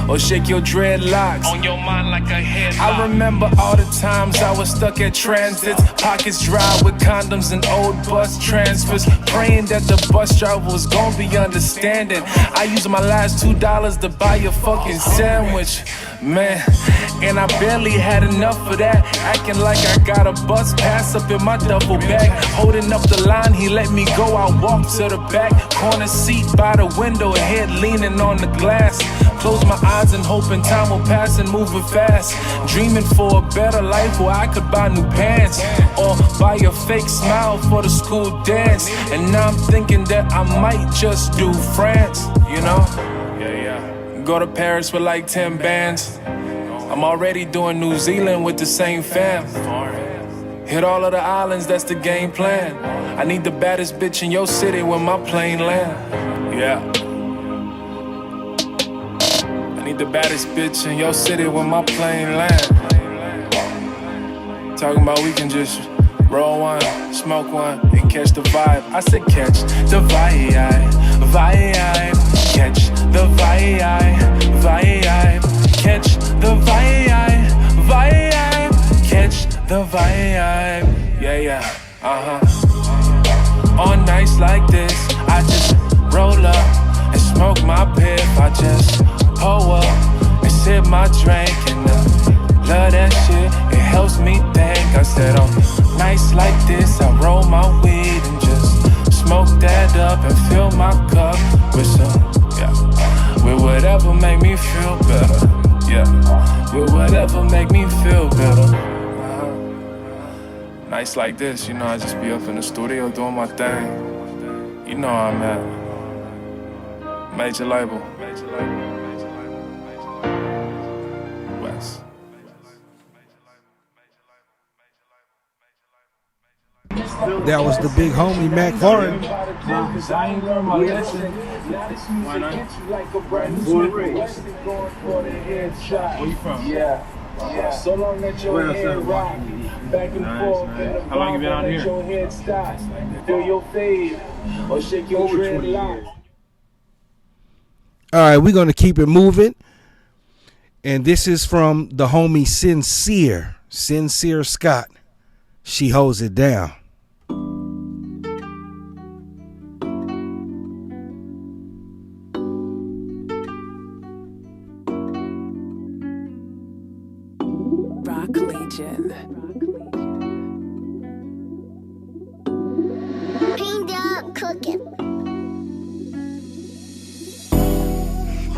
or shake your dreadlocks. On your mind like a headlock. I remember all the times I was stuck at transits, pockets dry with condoms and old bus transfers, praying that the bus driver was gonna be understanding. I used my last $2 to buy a fucking sandwich, man. And I barely had enough of that, acting like I got a bus pass up in my duffel bag. Holding up the line, he let me go, I walked to the back. Corner seat by the window, head leaning on the glass. Close my eyes and hoping time will pass and moving fast. Dreaming for a better life where I could buy new pants, or buy a fake smile for the school dance. And now I'm thinking that I might just do France, you know? Go to Paris with like 10 bands. I'm already doing New Zealand with the same fam. Hit all of the islands, that's the game plan. I need the baddest bitch in your city when my plane land. Yeah. I need the baddest bitch in your city when my plane land. Talking about we can just roll one, smoke one, and catch the vibe. I said catch the vibe, vibe. Catch the vibe, vibe. Catch the vibe, vibe. Catch the vibe, yeah, On nights like this, I just roll up and smoke my piff. I just pull up and sip my drink, and love that shit, it helps me think. I said on nights like this, I roll my weed and just smoke that up and fill my cup with some, with whatever make me feel better. With whatever make me feel better. Nights like this, you know, I just be up in the studio doing my thing. You know how I'm at. Major label. West. That was the big homie Mac Foreign. I ain't learned my lesson. Why not? Where you from? Yeah. So long that your head rock, back and forth. How long you been out here? Your head stop. Feel your fade, or shake your dreadlocks. All right, we're gonna keep it moving, and this is from the homie Sincere Scott. She holds it down.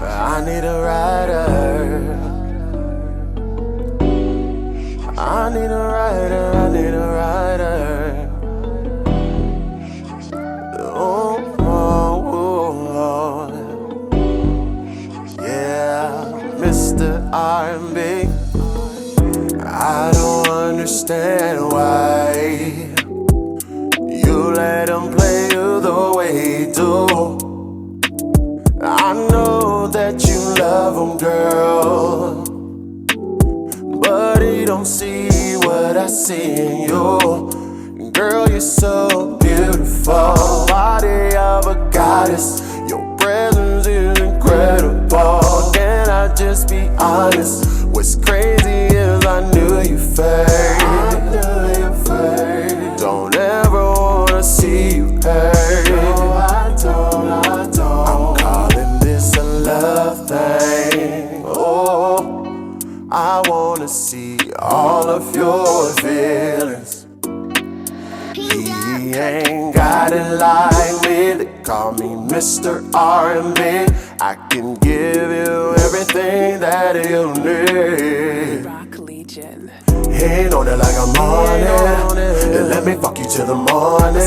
I need a rider. I need a rider. I need a rider. Oh, yeah, Mr. R&B. I don't understand why you let him play you the way you do. I know that you love him, girl, but he don't see what I see in you. Girl, you're so beautiful, body of a goddess. Your presence is incredible. Can I just be honest? What's crazy is I knew you fake. Don't ever wanna I wanna see all of your feelings. He ain't got it like me. They call me Mr. R&B. I can give you everything that you need. He know that like I'm on it. And let me fuck you till the morning.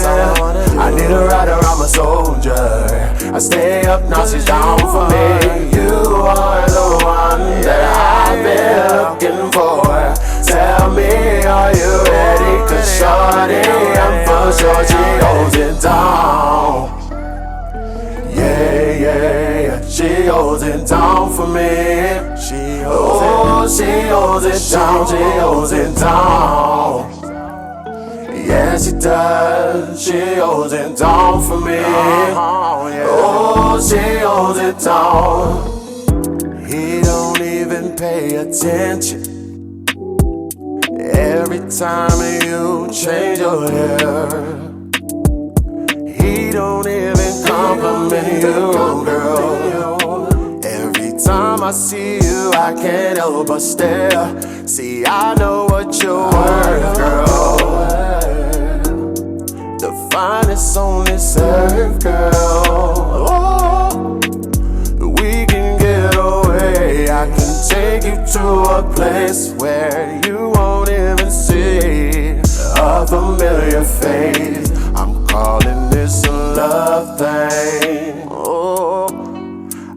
I need a rider, I'm a soldier. I stay up, now she's down for me. You are the one that I've been looking for. Tell me, are you ready? Cause shorty, I'm for sure she holds it down. Yeah, yeah, yeah. She holds it down for me. She holds it down. She holds it down. Yeah, she does. She holds it down for me. Oh, she holds it down. He don't even pay attention. Every time you change your hair, he don't even compliment you, girl. Every time I see you, I can't help but stare. See, I know what you're worth, girl. The finest on this earth, girl. Oh, we can get away. I can take you to a place where you won't even see a familiar face. I'm calling this a love thing. Oh,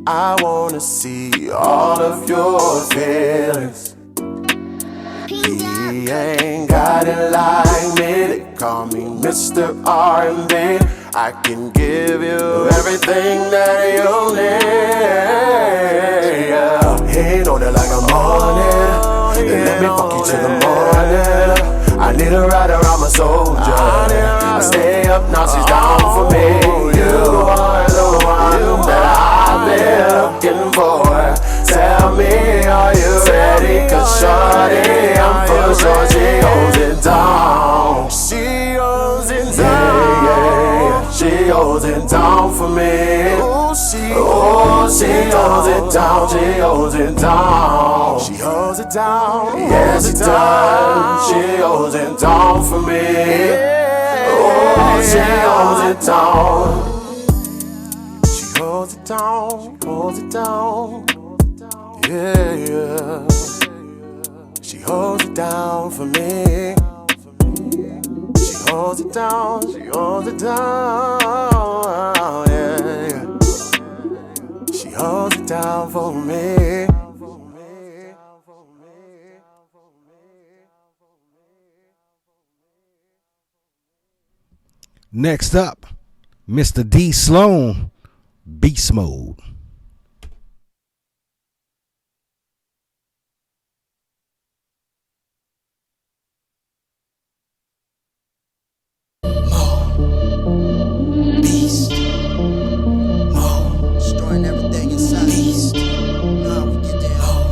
I wanna see all of your feelings. He ain't got it like me. They call me Mr. R&B. I can give you everything that you need. Yeah. He know that like I'm on it. And let me fuck you till the morning. I need a rider, I'm a soldier. I stay up, now she's down for me. You are the one that I've been looking for. Tell me, are you ready? Cause shorty, I'm for sure she holds it down. She holds it down. Yeah, yeah, she holds it down for me. Oh, she holds it down. She holds it down. She holds it down. Yes, it does. She holds it down for me. Oh, she holds it down. She holds it down. Holds it down. Yeah, yeah. She holds it down for me. She holds it down. She holds it down. Yeah, yeah. She holds it down for me. Next up, Mr. D. Sloan, Beast Mode. Beast Mode, destroying everything inside. Beast, now we get down.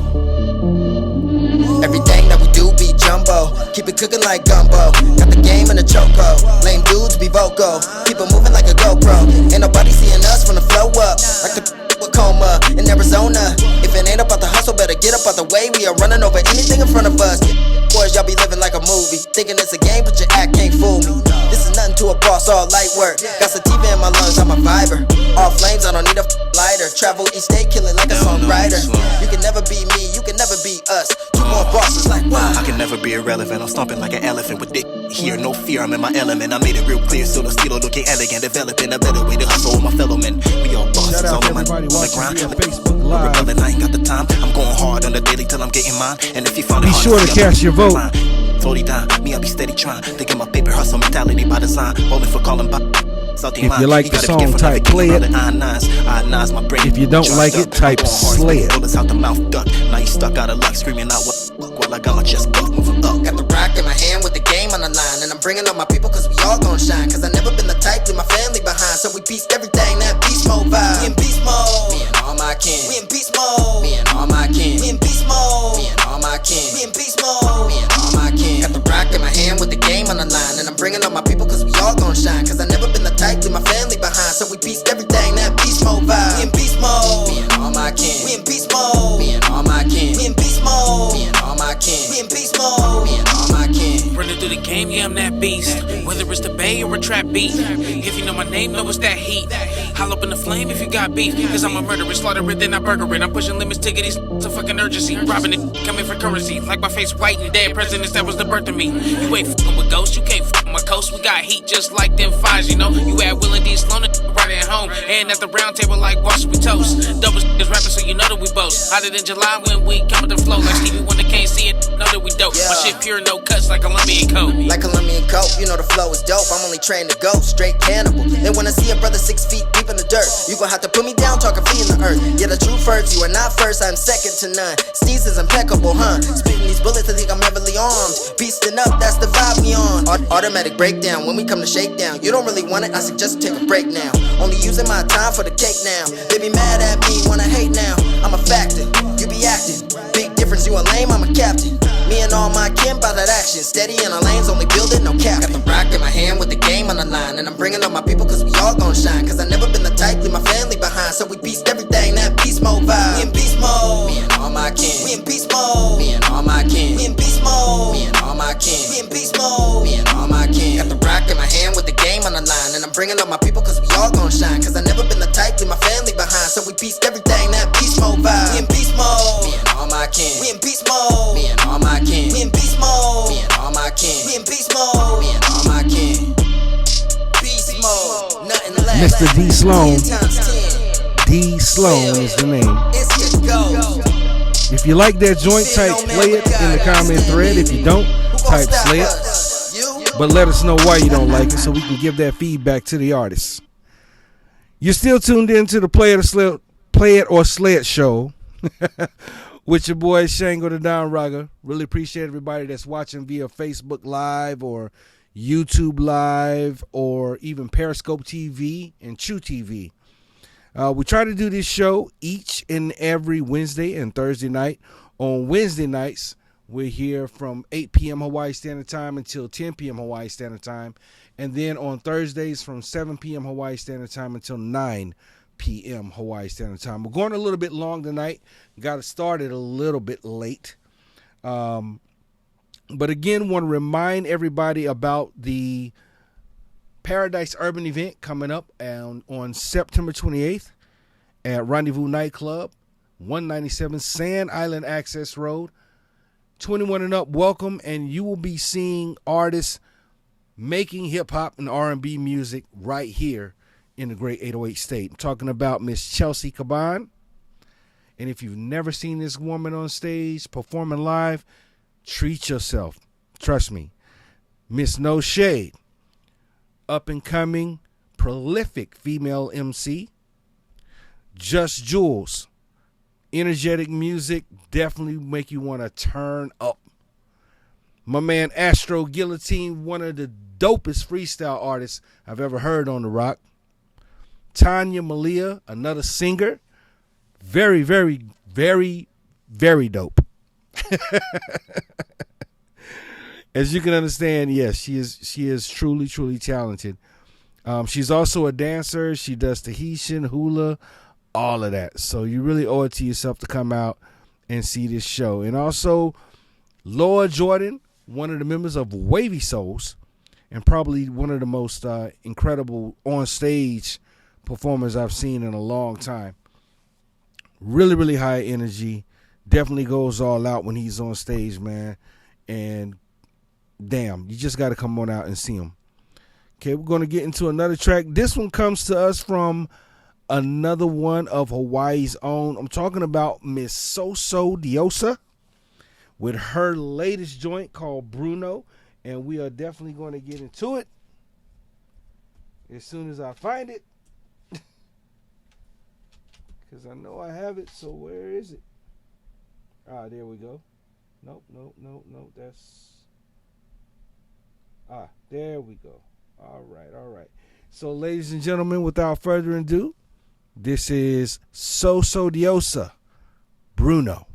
Everything that we do be jumbo, keep it cooking like gumbo. Got the game in the choco, lame dudes be vocal. Keep it moving like a GoPro. Ain't nobody seeing us from the flow up, like the with coma in Arizona. If it ain't about the hustle, better get up out the way. We are running over anything in front of us. Boys, y'all be living like a movie, thinking it's a game, but your act can't fool me. This is nothing to a boss, all light work. Got sativa in my lungs, I'm a fiber. All flames, I don't need a lighter. Travel each state, killing like a songwriter. You can never be me, you can never be us. Two more bosses like wow. I can never be irrelevant, I'm stomping like an elephant with dick. Here, no fear, I'm in my element. I made it real clear, so the stilo looking elegant. Developing a better way to hustle with my fellow men. We all bosses, all on my grind. Facebook Live. Rebelling, I ain't got the time. I'm going hard on the daily till I'm getting mine. And if you found it Be sure to cast your vote. Totally down, me I be steady trying. Thinking my paper hustle mentality by design. Bowling for calling by. If you like the song, type play it. If you don't like it, type slay it. Out the mouth duck. Now you stuck out of luck, screaming out what while I got my chest buck moving up. Got the rock in my hand with the game on the line, and I'm bringing all my people cause we all gon' shine. Cause I never been the type to leave my family behind, so we beast everything, that beast mode vibe. We in beast mode, me and all my kin. We in beast mode, me and all my kin. We in beast mode, me and all my kin. We in beast mode, me and all my kin. Got the rock in my hand with the game on the line, and I'm bringing all my people cause we all gon' shine. Cause I never been the type to leave my family behind, so we beast everything, that beast mode vibe. We in beast mode, me and all my kin. We in beast mode, me and all my kin. We in beast mode, me and am that beast. Whether it's the bay or a trap beat. If you know my name, know it's that heat. Holla up in the flame if you got beef. Cause I'm a murderer, slaughter it, then I burger it. I'm pushing limits to get these to fucking urgency. Robbing it, coming for currency. Like my face white and dead presidents, that was the birth of me. You ain't fucking with ghosts, you can't fuck with my coast. We got heat just like them fires, you know. You had Will and D Sloan right at home. And at the round table like watch we toast. Double is rapping so you know that we boast. Hotter than July when we come with the flow. Like Stevie Wonder can't see it, know that we dope. My shit pure, no cuts like Colombian coke. Like Colombian coke, you know the flow is dope. I'm only trained to go straight cannibal. They wanna see a brother 6 feet deep in the dirt. You gon' have to put me down, talking feet in the earth. Yeah, the true first, you are not first, I'm second to none. Steez is impeccable, huh? Spitting these bullets, I think I'm heavily armed. Beasting up, that's the vibe we on. Automatic breakdown, when we come to shakedown. You don't really want it, I suggest you take a break now. Only using my time for the cake now. They be mad at me, wanna hate now. I'm a factor, you be acting. Big difference, you a lame, I'm a captain. Me and all my kin by that action. Steady in our lanes, only building, no cap. Got the rock in my hand with the game on the line. And I'm bringing up my people cause we all gon' shine. Cause I never been the type, leave my family behind. So we beast everything, that beast mode vibe. We in beast mode, me and all my kin. We in beast mode, me and all my kin. We in beast mode, me and all my kin. We in beast mode, me and all my kin. Got the rock in my hand with the game on the line. And I'm bringing up my people cause we all gon' shine. Cause I never been the type, leave my family behind. So we beast everything, that beast mode vibe. We in beast mode, me and all my kin. We in beast mode, me and all my kin. We in beast mode, me and all my kin. We in beast mode, me and all my kin. Beast mode, nothing less. Mr. D Sloan. D Sloan is the name. If you like that joint, type play it in the comment thread. If you don't, type slay it. But let us know why you don't like it so we can give that feedback to the artists. You're still tuned in to the Play It or Slay It show with your boy Shango the Don Raga. Really appreciate everybody that's watching via Facebook Live or YouTube Live or even Periscope TV and Chew TV. We try to do this show each and every Wednesday and Thursday night. On Wednesday nights, we're here from 8 p.m. Hawaii Standard Time until 10 p.m. Hawaii Standard Time. And then on Thursdays from 7 p.m. Hawaii Standard Time until 9 p.m. Hawaii Standard Time. We're going a little bit long tonight. Got it started a little bit late. But again, want to remind everybody about the Paradise Urban event coming up on September 28th at Rendezvous Nightclub, 197 Sand Island Access Road. 21 and up, welcome, and you will be seeing artists making hip-hop and R&B music right here in the great 808 state. I'm talking about Miss Chelsea Caban. And if you've never seen this woman on stage performing live, treat yourself. Trust me. Miss No Shade, up-and-coming, prolific female MC. Just Jules, energetic music, definitely make you want to turn up. My man Astro Guillotine, one of the dopest freestyle artists I've ever heard on the rock. Tanya Malia, another singer. Very, very, very, very dope. As you can understand, yes, she is truly, truly talented. She's also a dancer. She does Tahitian, hula, all of that. So you really owe it to yourself to come out and see this show. And also, Laura Jordan, one of the members of Wavy Souls, and probably one of the most incredible on-stage performers I've seen in a long time. Really, really high energy. Definitely goes all out when he's on stage, man. And damn, you just got to come on out and see him. Okay, we're going to get into another track. This one comes to us from another one of Hawaii's own. I'm talking about Miss So Diosa with her latest joint called Bruno. And we are definitely going to get into it as soon as I find it. Because I know I have it, so where is it? Ah, there we go. Nope. There we go. All right. So, ladies and gentlemen, without further ado, this is So Diosa, Bruno.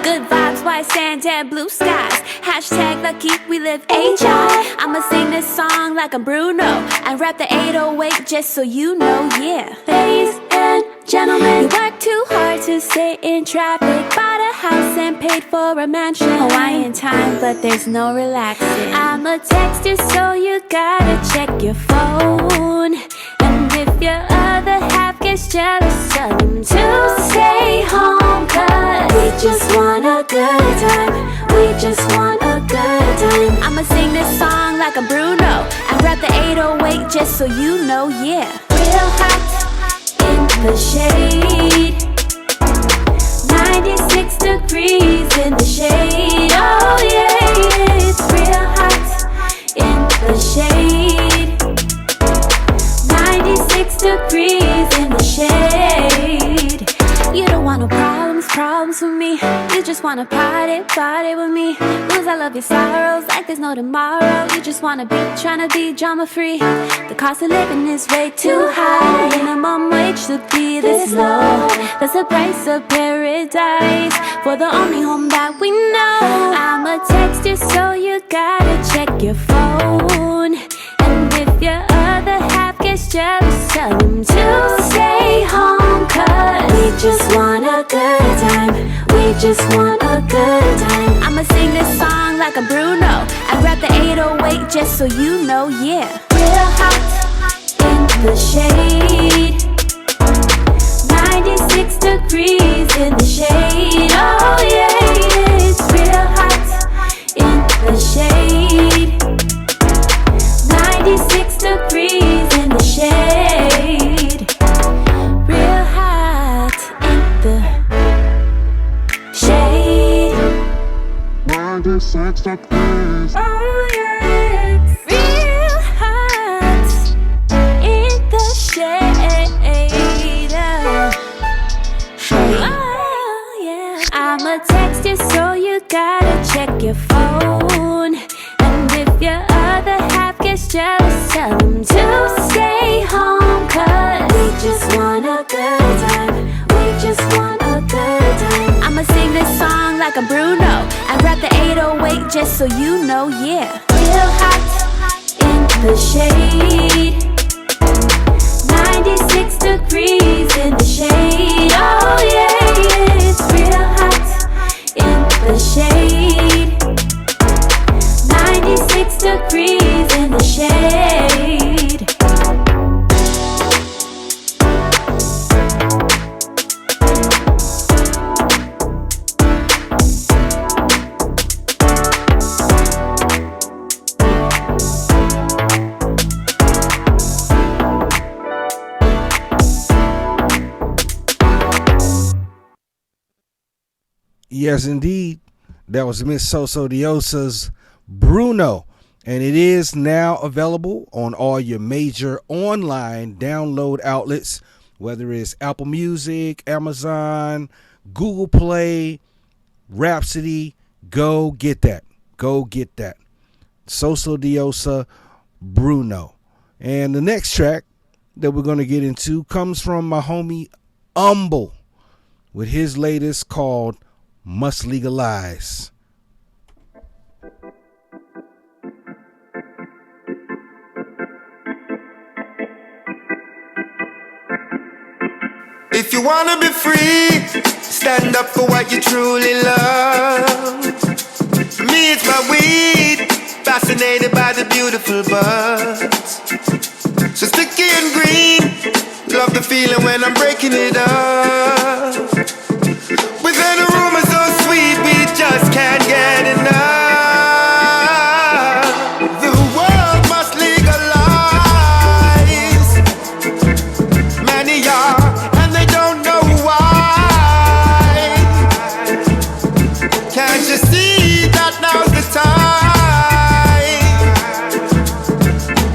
Good vibes, white sand and blue skies. Hashtag lucky we live HI. I'ma sing this song like I'm Bruno and rap the 808 just so you know, yeah. Ladies and gentlemen, you work too hard to sit in traffic. Bought a house and paid for a mansion. Hawaiian time, but there's no relaxing. I'ma text you, so you gotta check your phone. And if your other half gets jealous, tell them to stay home. Cause we just want a good time. We just want a good time. I'ma sing this song like a Bruno and rap the 808 just so you know, yeah. Real hot in the shade, 96 degrees in the shade. Oh yeah, it's real hot in the shade, 96 degrees in the shade. You don't want no problems with me. You just wanna party with me. Lose all of your sorrows like there's no tomorrow. You just wanna be, tryna be drama free. The cost of living is way too high. Minimum wage should be this low. That's the price of paradise for the only home that we know. I'ma text you, so you gotta check your phone. And if your other half gets jealous, tell them to stay home. Cause we just want a good time. We just want a good time. I'ma sing this song like a Bruno and rap the 808 just so you know, yeah. Real hot in the shade, 96 degrees in the shade. Oh yeah, it's real hot in the shade, 96 degrees in the shade. Real hot in the shade. 96 degrees. Oh yeah, real hot in the shade. Oh yeah. I'ma text you, so you gotta check your phone. And if your other half gets jealous, tell them to stay home. Cause we just want a good time. We just want a good time. I'ma sing this song like a Bruno and rap the 808 just so you know, yeah. Real hot in the shade, 96 degrees in the shade. Oh yeah, it's real hot in the shade, 96 degrees in the shade. Yes, indeed. That was Miss Soso Diosa's Bruno. And it is now available on all your major online download outlets, whether it's Apple Music, Amazon, Google Play, Rhapsody. Go get that. Go get that. Soso Diosa, Bruno. And the next track that we're going to get into comes from my homie Humble with his latest called Must Legalize. If you wanna be free, stand up for what you truly love. For me it's my weed, fascinated by the beautiful buds. So sticky and green, love the feeling when I'm breaking it up. Within a room is so sweet, we just can't get enough. The world must legalize. Many are, and they don't know why. Can't you see that now's the time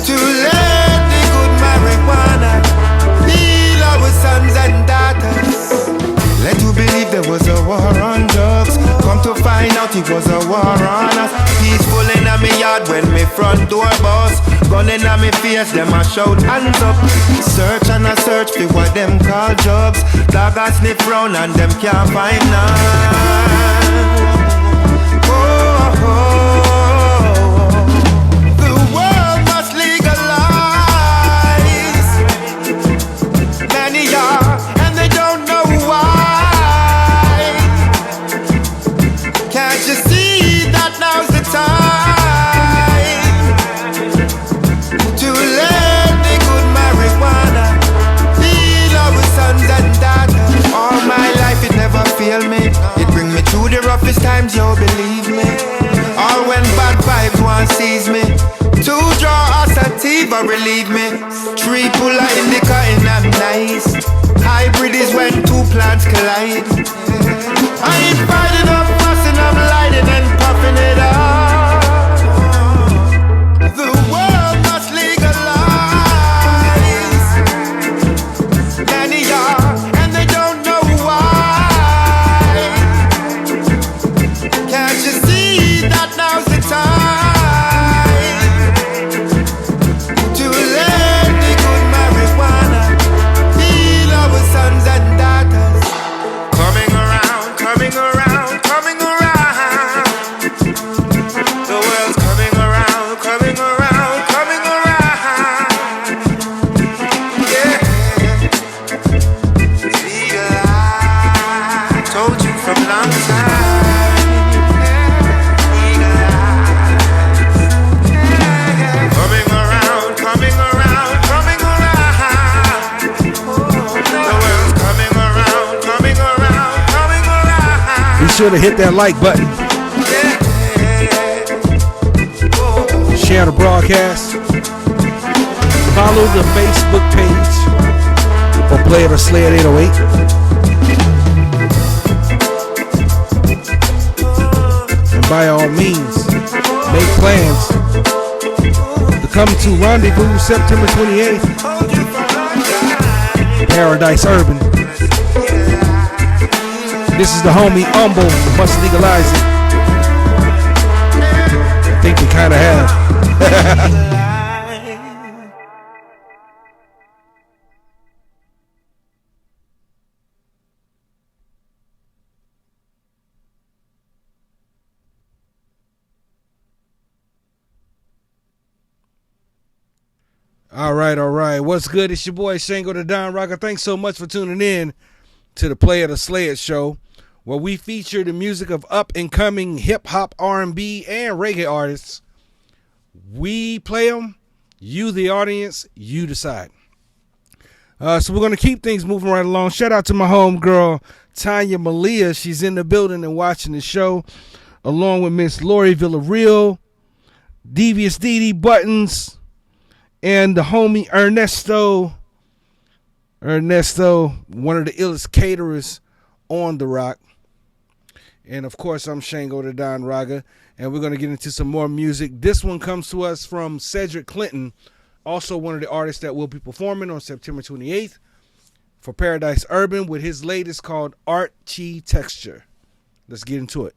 to let the good marijuana heal our sons and daughters? Led to believe there was a war on drugs, come to find out it was a war on us. Peaceful in a me yard when me front door bust, gun in a me face, them a shout hands up. Search and a search for what them call drugs. Dog a sniff round and them can't find none. Oh, oh, oh. The world must legalize. Many are, and they don't know why. me. It bring me through the roughest times, yo, believe me. All when bad vibes want seize me. 2 draw a sativa, relieve me. 3 pull a indica and I'm nice. Hybrid is when 2 plants collide. I ain't fighting up, fussing, I'm lighting and puffing it up. The world must legalize. Many are, and they don't know why. Can't you see that now's the time to let the good marijuana heal our sons and daughters? Coming around, coming around, coming around. The world's coming around, coming around, coming around. Yeah. Legalize. Told you from long time. Legalize. Coming around, coming around, coming around. The world's coming around, coming around, coming around. Be sure to hit that like button. Share the broadcast. Follow the Facebook page for Play It or Slay It 808. And by all means, make plans to come to Rendezvous September 28th. Paradise Urban. This is the homie Humble, must legalize it. I think we kind of have. All right. What's good? It's your boy Shango the Don Rocker. Thanks so much for tuning in to the Play It or Slay It show, where we feature the music of up-and-coming hip-hop, R&B, and reggae artists. We play them. You, the audience, you decide. So we're going to keep things moving right along. Shout out to my homegirl, Tanya Malia. She's in the building and watching the show, along with Miss Lori Villarreal, Devious DD Buttons, and the homie Ernesto, one of the illest caterers on the rock. And of course, I'm Shango the Don Raga, and we're going to get into some more music. This one comes to us from Cedric Clinton, also one of the artists that will be performing on September 28th for Paradise Urban with his latest called Architecture. Let's get into it.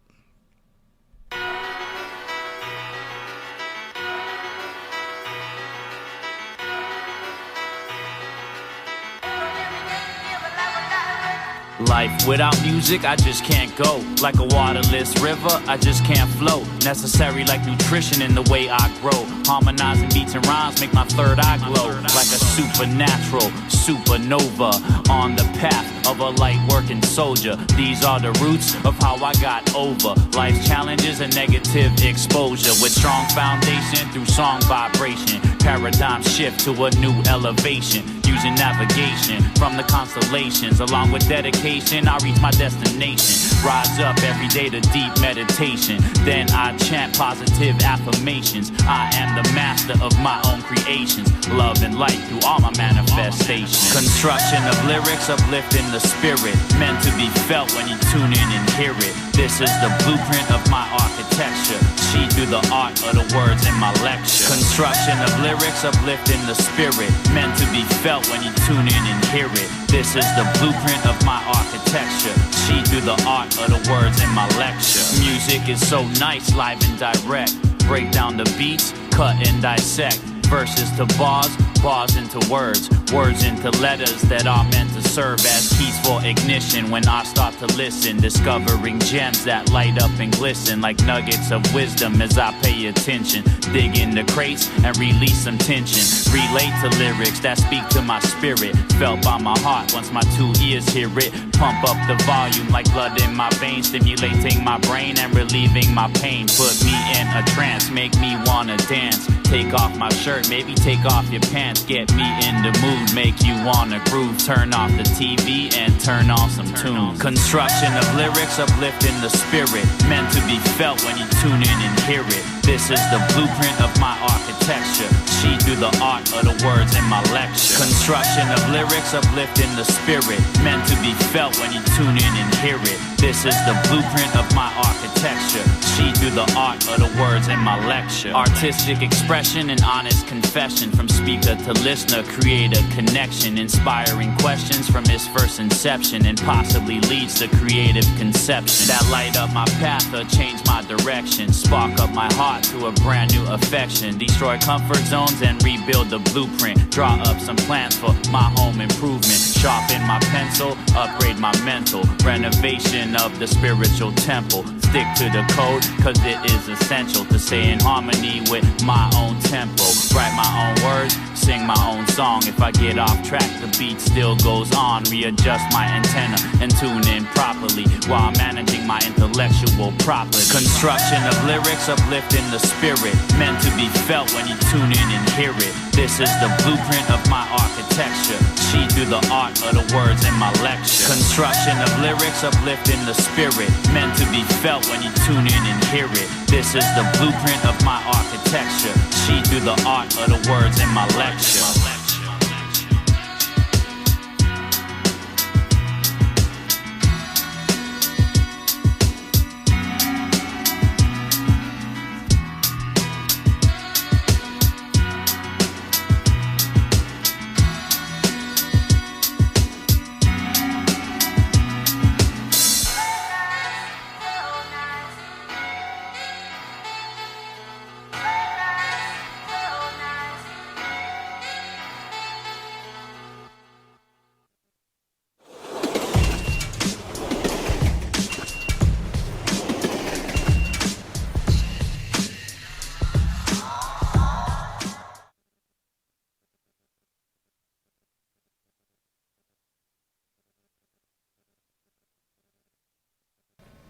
Life without music, I just can't go. Like a waterless river, I just can't flow. Necessary like nutrition in the way I grow. Harmonizing beats and rhymes make my third eye glow. Like a supernatural supernova on the path of a light working soldier. These are the roots of how I got over life's challenges and negative exposure. With strong foundation through song vibration. Paradigm shift to a new elevation. Using navigation from the constellations. Along with dedication, I reach my destination. Rise up every day to deep meditation. Then I chant positive affirmations. I am the master of my own creations. Love and light through all my manifestations. Construction of lyrics uplifting the spirit. Meant to be felt when you tune in and hear it. This is the blueprint of my architecture. She through the art of the words in my lecture. Construction of lyrics uplifting the spirit. Meant to be felt when you tune in and hear it. This is the blueprint of my architecture. She through the art of the words in my lecture. Music is so nice, live and direct. Break down the beats, cut and dissect. Verses to bars, bars into words, words into letters that are meant to serve as keys for ignition. When I start to listen, discovering gems that light up and glisten like nuggets of wisdom as I pay attention. Dig in the crates and release some tension. Relate to lyrics that speak to my spirit, felt by my heart once my 2 ears hear it. Pump up the volume like blood in my veins, stimulating my brain and relieving my pain. Put me in a trance, make me wanna dance. Take off my shirt, maybe take off your pants. dance, get me in the mood, make you wanna groove. Turn off the TV and turn on some tunes. Construction of lyrics, uplifting the spirit, meant to be felt when you tune in and hear it. This is the blueprint of my architecture. She do the art of the words in my lecture. Construction of lyrics, uplifting the spirit, meant to be felt when you tune in and hear it. This is the blueprint of my architecture. She do the art of the words in my lecture. Artistic expression and honest confession, from speaker to listener, create a connection. Inspiring questions from its first inception, and possibly leads to creative conception. That light up my path or change my direction. Spark up my heart to a brand new affection. Destroy comfort zones and rebuild the blueprint. Draw up some plans for my home improvement. Sharpen my pencil, upgrade my mental. Renovation of the spiritual temple. Stick to the code, cause it is essential to stay in harmony with my own tempo. Write my own words, sing my own song. If I get off track, the beat still goes on. Readjust my antenna and tune in properly while managing my intellectual property. Construction of lyrics, uplifting the spirit, meant to be felt when you tune in and hear it. This is the blueprint of my architecture. She do the art of the words in my lecture. Construction of lyrics, uplifting the spirit, meant to be felt when you tune in and hear it. This is the blueprint of my architecture. She do the art of the words in my lecture.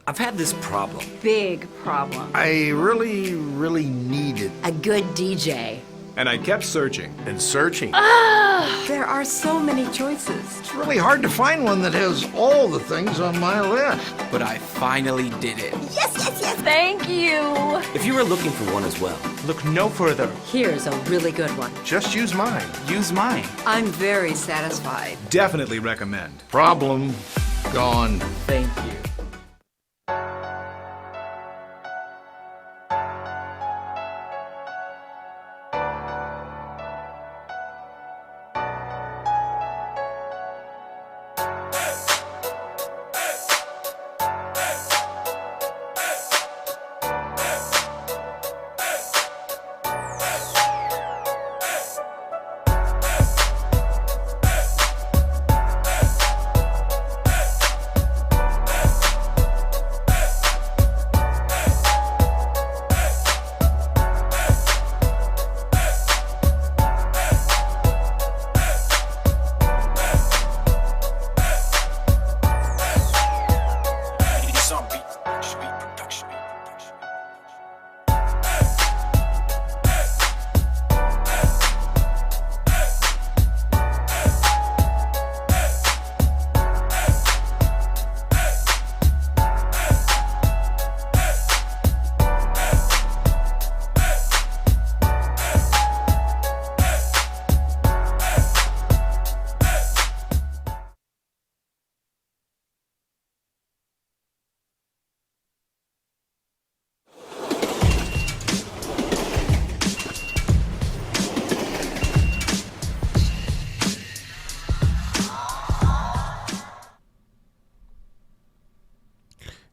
I've had this problem. Big problem. I really needed A good DJ. And I kept searching. And searching. There are so many choices. It's really hard to find one that has all the things on my list. But I finally did it. Yes, yes, yes. Thank you. If you were looking for one as well, Look no further. Here's a really good one. Just use mine. Use mine. I'm very satisfied. Definitely recommend. Problem gone. thank you.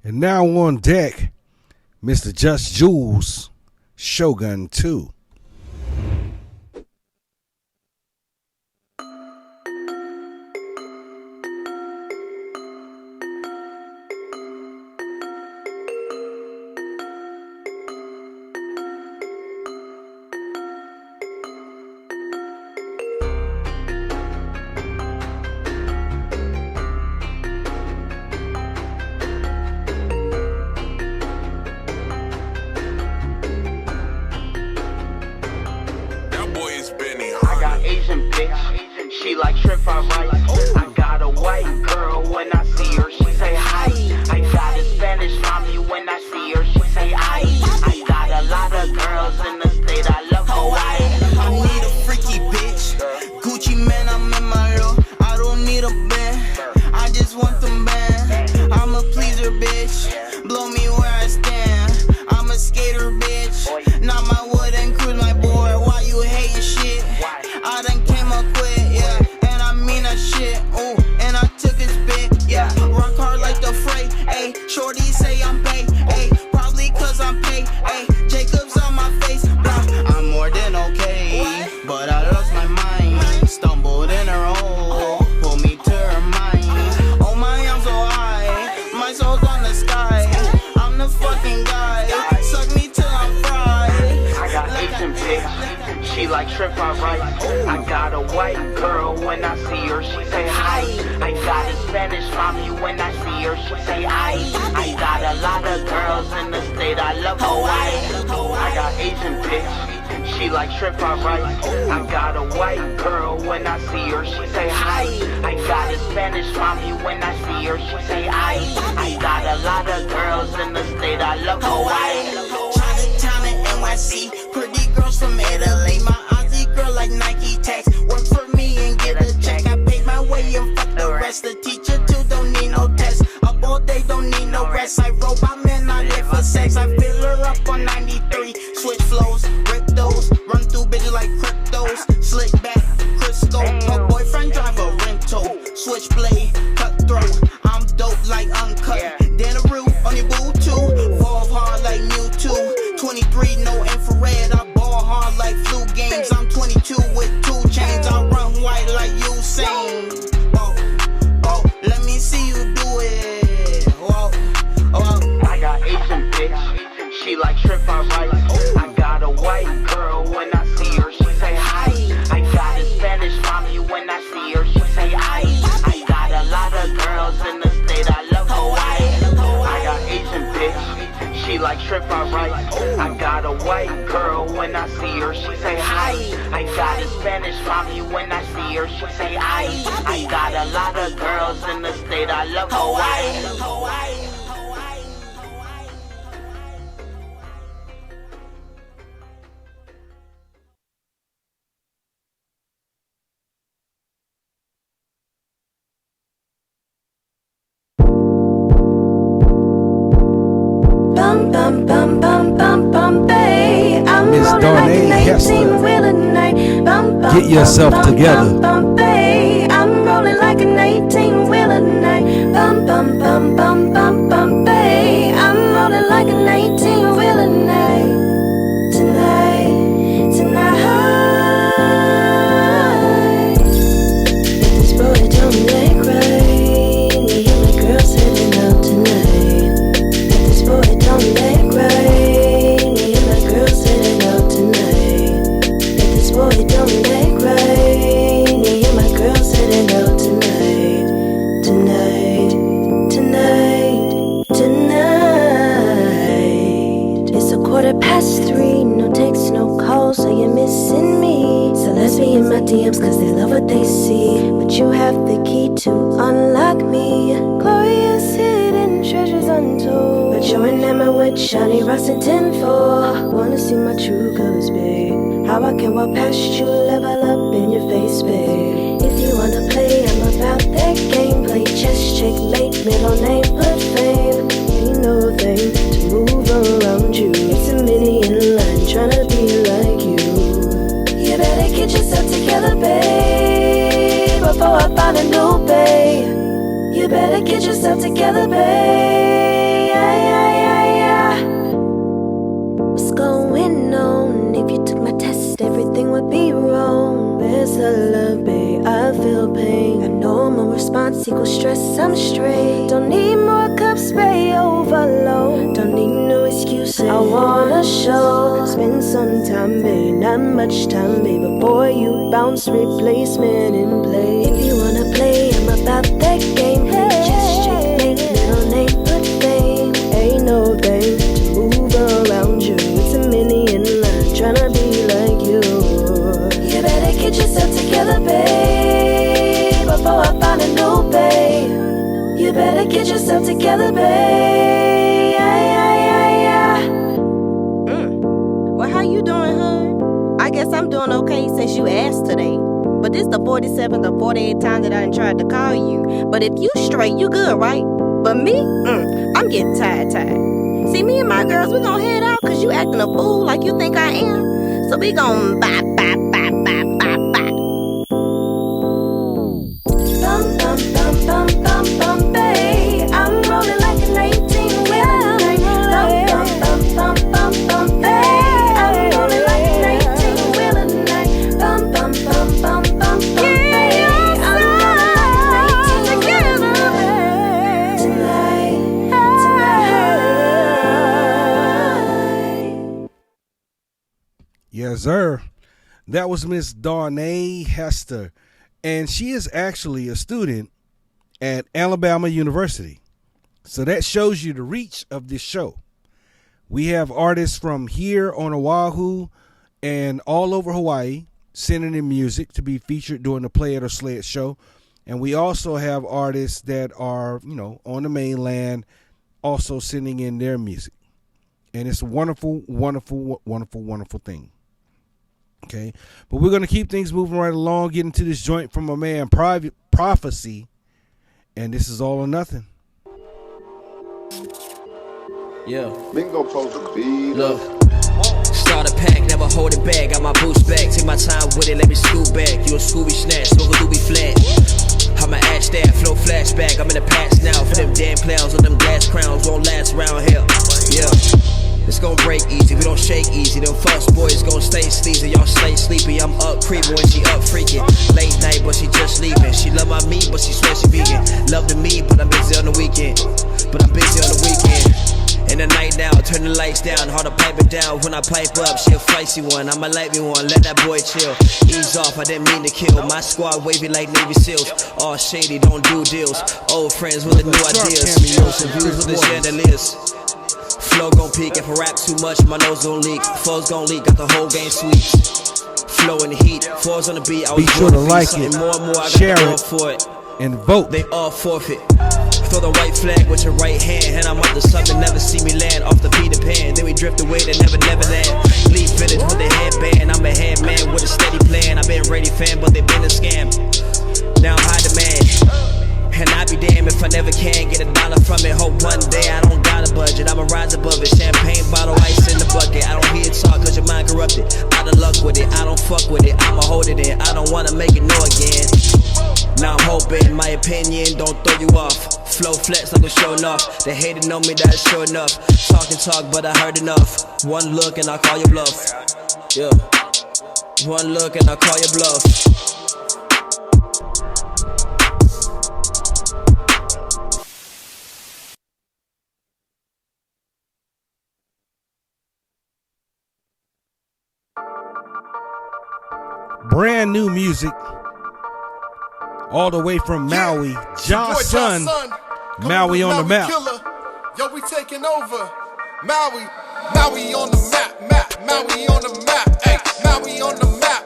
And now on deck, Mr. Just Jules, Shogun 2. bitch. She like shrimp fried rice. I got a white girl, when I see her, she say hi. I got a Spanish mommy, when I see her, she say I got a lot of girls in the state, I love Hawaii. I need a freaky bitch. Gucci man, I'm in my low. I don't need a band. I just want them band. I'm a pleaser, bitch. Blow me where I stand. I'm a skater, bitch. Not my wood and cruise, my boy. Why you hating shit? I done came up quick, yeah. And I mean that shit. Ooh, and I took his bit, yeah. Rock hard like the freight, ayy. Shorty say I'm paid, ayy. Probably cause I'm paid, ayy. Jacob's on my face, blah. I'm more than okay, but I lost my mind. Stumbled in her hole, pulled me to her mind. Oh my, I'm so high, my soul's on the sky. I'm the fucking guy, suck me till I'm fried. I got Asian bitch, she like shrimp fried rice. I got a white girl, when I see her, she say hi. I got a Spanish mommy, when I see her, she say I got a lot of girls in the state, I love Hawaii. I got Asian bitch, she like shrimp fried rice. I got a white girl, when I see her, she say hi. I got a Spanish mommy, when I see her, she say I got a lot of girls in the state, I love Hawaii. Chinatown and NYC, pretty girls from Italy. My Aussie girl like Nike tax. Work for me and get a check. I paid my way and fuck the rest. The teacher too don't need no test. Up all day, don't need no rest. I roll my man, I live for sex. I fill her up on 93. Switch flows, rip those. Run through bitches like cryptos. Slick back, crystal. My boyfriend drive a rental. Switchblade, cutthroat. I'm dope like uncut. Danaroo on your boo too. Fall hard like Mewtwo. 23, no infrared. I ball hard like flu games. I'm 22 with 2 chains. I run white like Usain. Oh, let me see you do it. I got Asian bitch, she like shrimp fried rice. I got a white girl, when I see her, she say hi. I got a Spanish mommy, when I see her, she say I got a lot of girls in the state, I love Hawaii. I got Asian bitch, she like shrimp fried rice. I got a white girl, when I see her, she say hi. I got a Spanish mommy, when I see her, she say I got a lot of girls in the state, I love Hawaii. Miss Darnay Hester, get yourself together. I'm rolling like an 18-wheeler tonight. Bum bum bum bum bum bum bay. I'm rolling like an 18-wheeler tonight. This boy don't make right. Me and my girls heading out tonight. This boy don't make right. Me and my girls heading out tonight. This boy don't make right. Me and my girls heading out tonight. It's 3:15, no texts, no calls, so you're missing me. So let's be in my DMs, cause they love what they see. But you have the key to unlock me. Glorious hidden treasures untold. But you're enamored with shiny rocks and tinfoil. Wanna see my true colors, babe. How I can walk past you, level up in your face, babe. If you wanna play, I'm about that game. Play chess, checkmate, middle name, put fame. Ain't no thing to move around you. It's a million line tryna be like you. You better get yourself together, babe, before I find a new babe. You better get yourself together, babe. What's going on? If you took my test, everything would be wrong. Where's the love, babe? I feel pain. I know my response equals stress. I'm straight. Don't need more cup spray overload. Don't need no excuses. I wanna show. Spend some time, babe. Not much time, babe. But boy, you bounce replacement in play. If you wanna play, I'm about that game. Just checkmate, middle name, put fame. Ain't no thing to move around you. It's a million line tryna be like you. You better get yourself together, babe. this the 47th or 48th time that I done tried to call you. But if you straight, you good, right? But me, I'm getting tired. See, me and my girls, we gon' head out cause you acting a fool like you think I am. So we gon' bop. Bum, bum, bum, bum, bum, bum, babe. I'm rolling like an 18-wheeler. Bum, bum, bum, bum, bum, babe. I'm rolling like an 18-wheeler tonight. Bum, bum, bum, bum, bum, babe. I'm rolling like an 18-wheeler tonight. Yes, sir. That was Miss Darnay Hester. And she is actually a student at Alabama University. So that shows you the reach of this show. We have artists from here on Oahu and all over Hawaii sending in music to be featured during the Play It or Slay It show. And we also have artists that are, on the mainland also sending in their music. And it's a wonderful, wonderful, wonderful, wonderful thing. Okay, but we're going to keep things moving right along, getting to this joint from my man Private Prophecy, and this is All or Nothing. Yeah. Bingo post a beat. Look. Start a pack, never hold it back. Got my boost back, take my time with it, let me scoot back. You a Scooby Snatch, smoke a doobie flat. I'ma ash that, flow flashback. I'm in the past now for them damn clowns with them glass crowns. Won't last around here. Yeah. It's gon' break easy, we don't shake easy. Them fuss boys gon' stay sleazy, y'all stay sleepy. I'm up creeping when she up freaking. Late night, but she just leaving. She love my meat, but she swear she vegan. Love the meat, but I'm busy on the weekend. In the night now, turn the lights down, hard to pipe it down. When I pipe up, she a feisty one. I'ma light me one, let that boy chill. Ease off, I didn't mean to kill. My squad wavy like Navy SEALs. All shady, don't do deals. Old friends with the new ideas. Some views with the chandeliers. Flow gon' peak, if I rap too much, my nose gon' leak. Foes gon' leak, got the whole game sweet. Flow in the heat, fours on the beat. I was be sure to like it, more and more, I share got it, for it. And vote. They all forfeit. Throw the white flag with your right hand, and I'm up to something, never see me land off the Peter Pan. Then we drift away to never land. Leave village with a headband, I'm a headman with a steady plan. I've been ready fan, but they been a scam. Now I'm high demand. And I be damned if I never can get $1 from it. Hope one day I don't got a budget, I'ma rise above it. Champagne bottle, ice in the bucket. I don't hear talk cause your mind corrupted. Out of luck with it, I don't fuck with it. I'ma hold it in, I don't wanna make it no again. Now I'm hoping my opinion don't throw you off. Flow flex like I'm showing off. They hating on me, that's sure enough. Talk, but I heard enough. One look and I call your bluff. Yeah. One look and I call your bluff. Brand new music, all the way from Maui. Johnson, Maui on the map. Yo, we taking over. Maui on the map, Maui on the map, ay, Maui on the map,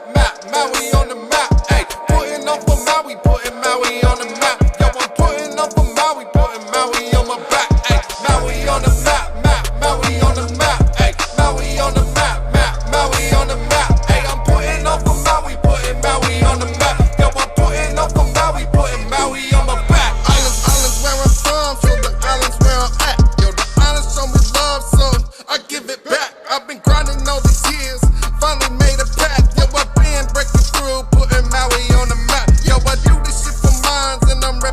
Maui on the map, ay, putting up for Maui, putting Maui on the map. Yo, I'm putting up for Maui, putting Maui on my back, ay, Maui on the map, Maui on the map, ay, Maui on the map, Maui on the map, ay, I'm putting up for Maui, putting Maui on the map. Yo, I'm putting up for Maui, putting Maui on my back. Islands where I'm from, so the islands where I'm at. Yo, the islands show me love, so I give it back. I've been grinding all these years, finally made a path. Yo, I've been breaking through, putting Maui on the map. Yo, I do this shit for mines, and I'm ready.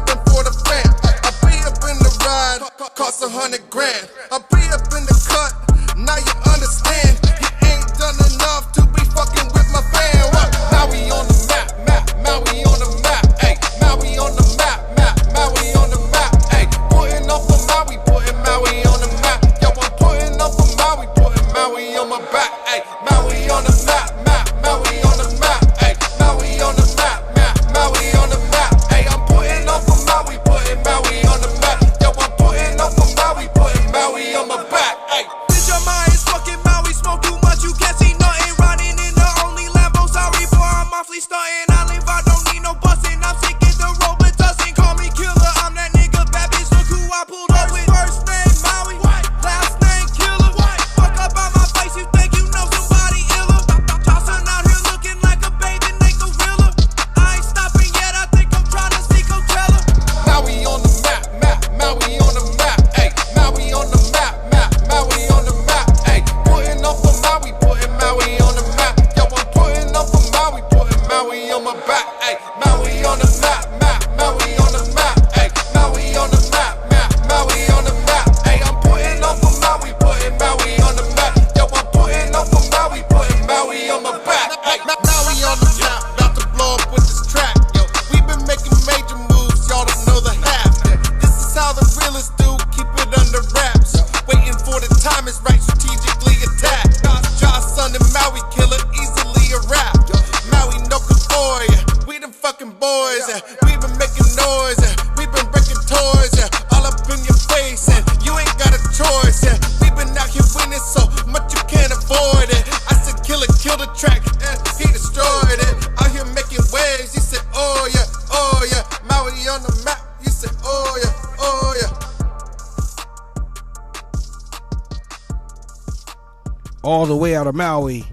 all the way out of Maui,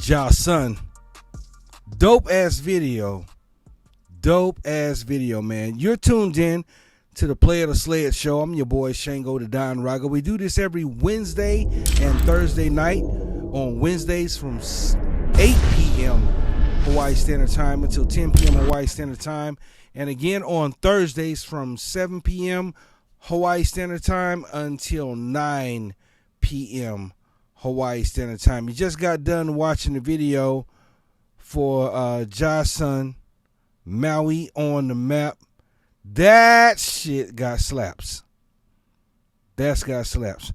Ja Son. Dope ass video, man. You're tuned in to the Play It or Slay It show. I'm your boy Shango the Don Raga. We do this every Wednesday and Thursday night. On Wednesdays from 8 p.m. Hawaii Standard Time until 10 p.m. Hawaii Standard Time, and again on Thursdays from 7 p.m. Hawaii Standard Time until 9 p.m. Hawaii Standard Time. You just got done watching the video for Ja Son, Maui on the Map. That shit got slaps. That's got slaps.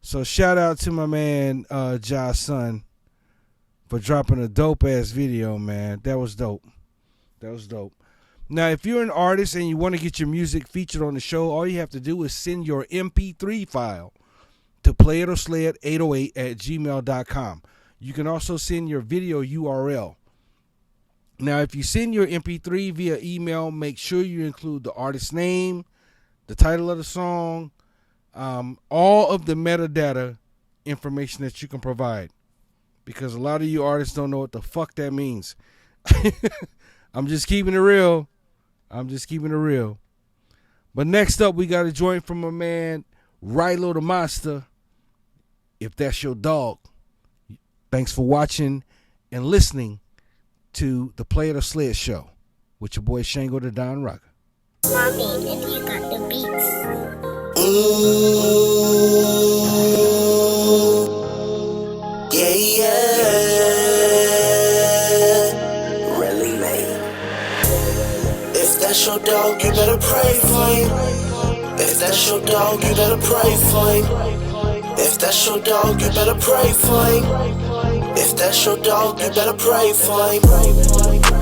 So shout out to my man Ja Son for dropping a dope ass video, man. That was dope. Now, if you're an artist and you want to get your music featured on the show, all you have to do is send your MP3 file to playitorslayit808@gmail.com. You can also send your video URL. Now, if you send your MP3 via email, make sure you include the artist's name, the title of the song, all of the metadata information that you can provide, because a lot of you artists don't know what the fuck that means. I'm just keeping it real. But next up, we got a joint from my man Rilo the Monster. If That's Your Dog. Thanks for watching and listening to the Play It or Slay It show with your boy Shango the Don Raga. Mommy, if you got the beats. Really, mate. If that's your dog, you better pray for him. If that's your dog, you better pray for him. If that's your dog, you better pray for him. If that's your dog, you better pray for him.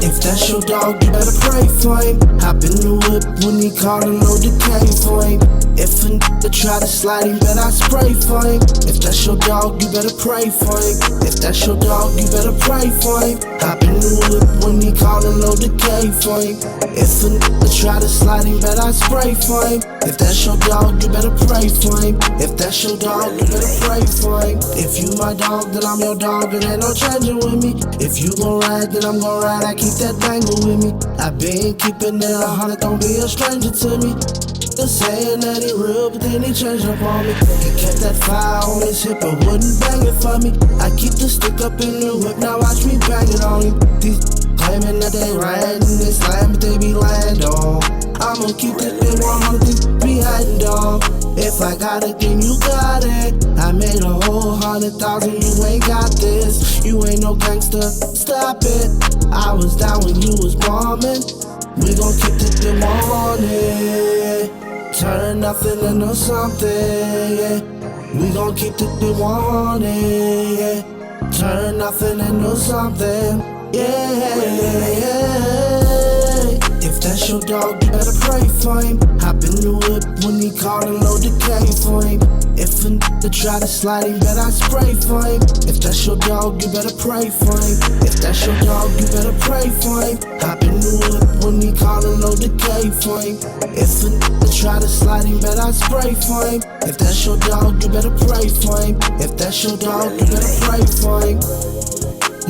If that's your dog, you better pray for him. Hop in the whip when he callin' no decay for him. If a nigga try to slide him, bet I spray for him. If that's your dog, you better pray for him. If that's your dog, you better pray for him. Hop in the whip when he callin' no decay for him. If a nigga try to slide him, bet I spray for him. If that's your dog, you better pray for him. If that's your dog, you better pray for him. If you my dog, then I'm your dog, and ain't no changing with me. If you gon' ride, then I'm gon' ride. I keep that bangle with me. I been keeping it 100, don't be a stranger to me. Just saying that he real, but then he changed up on me. He kept that fire on his hip, but wouldn't bang it for me. I keep the stick up in the whip, now watch me bang it on him. These claiming that they riding this line, but they be lying, dog. I'ma keep it in 100, these be hiding, dog. If I got it, then you got it. I made a whole 100,000, you ain't got this. You ain't no gangster, stop it. I was down when you was bombing. We gon' keep it in 100. Turn nothing into something, yeah. We gon' keep it in 100, yeah. Turn nothing into something, yeah. If that's your dog, you better pray for him. Hop in the whip when he callin' low decay for him. If a nigga try to slide him, bet I spray for him. If that's your dog, you better pray for him. If that's your dog, you better pray for him. Hop in the whip when he callin' low decay for him. If a nigga try to slide him, bet I spray for him. If that's your dog, you better pray for him. If that's your dog, you better pray for him.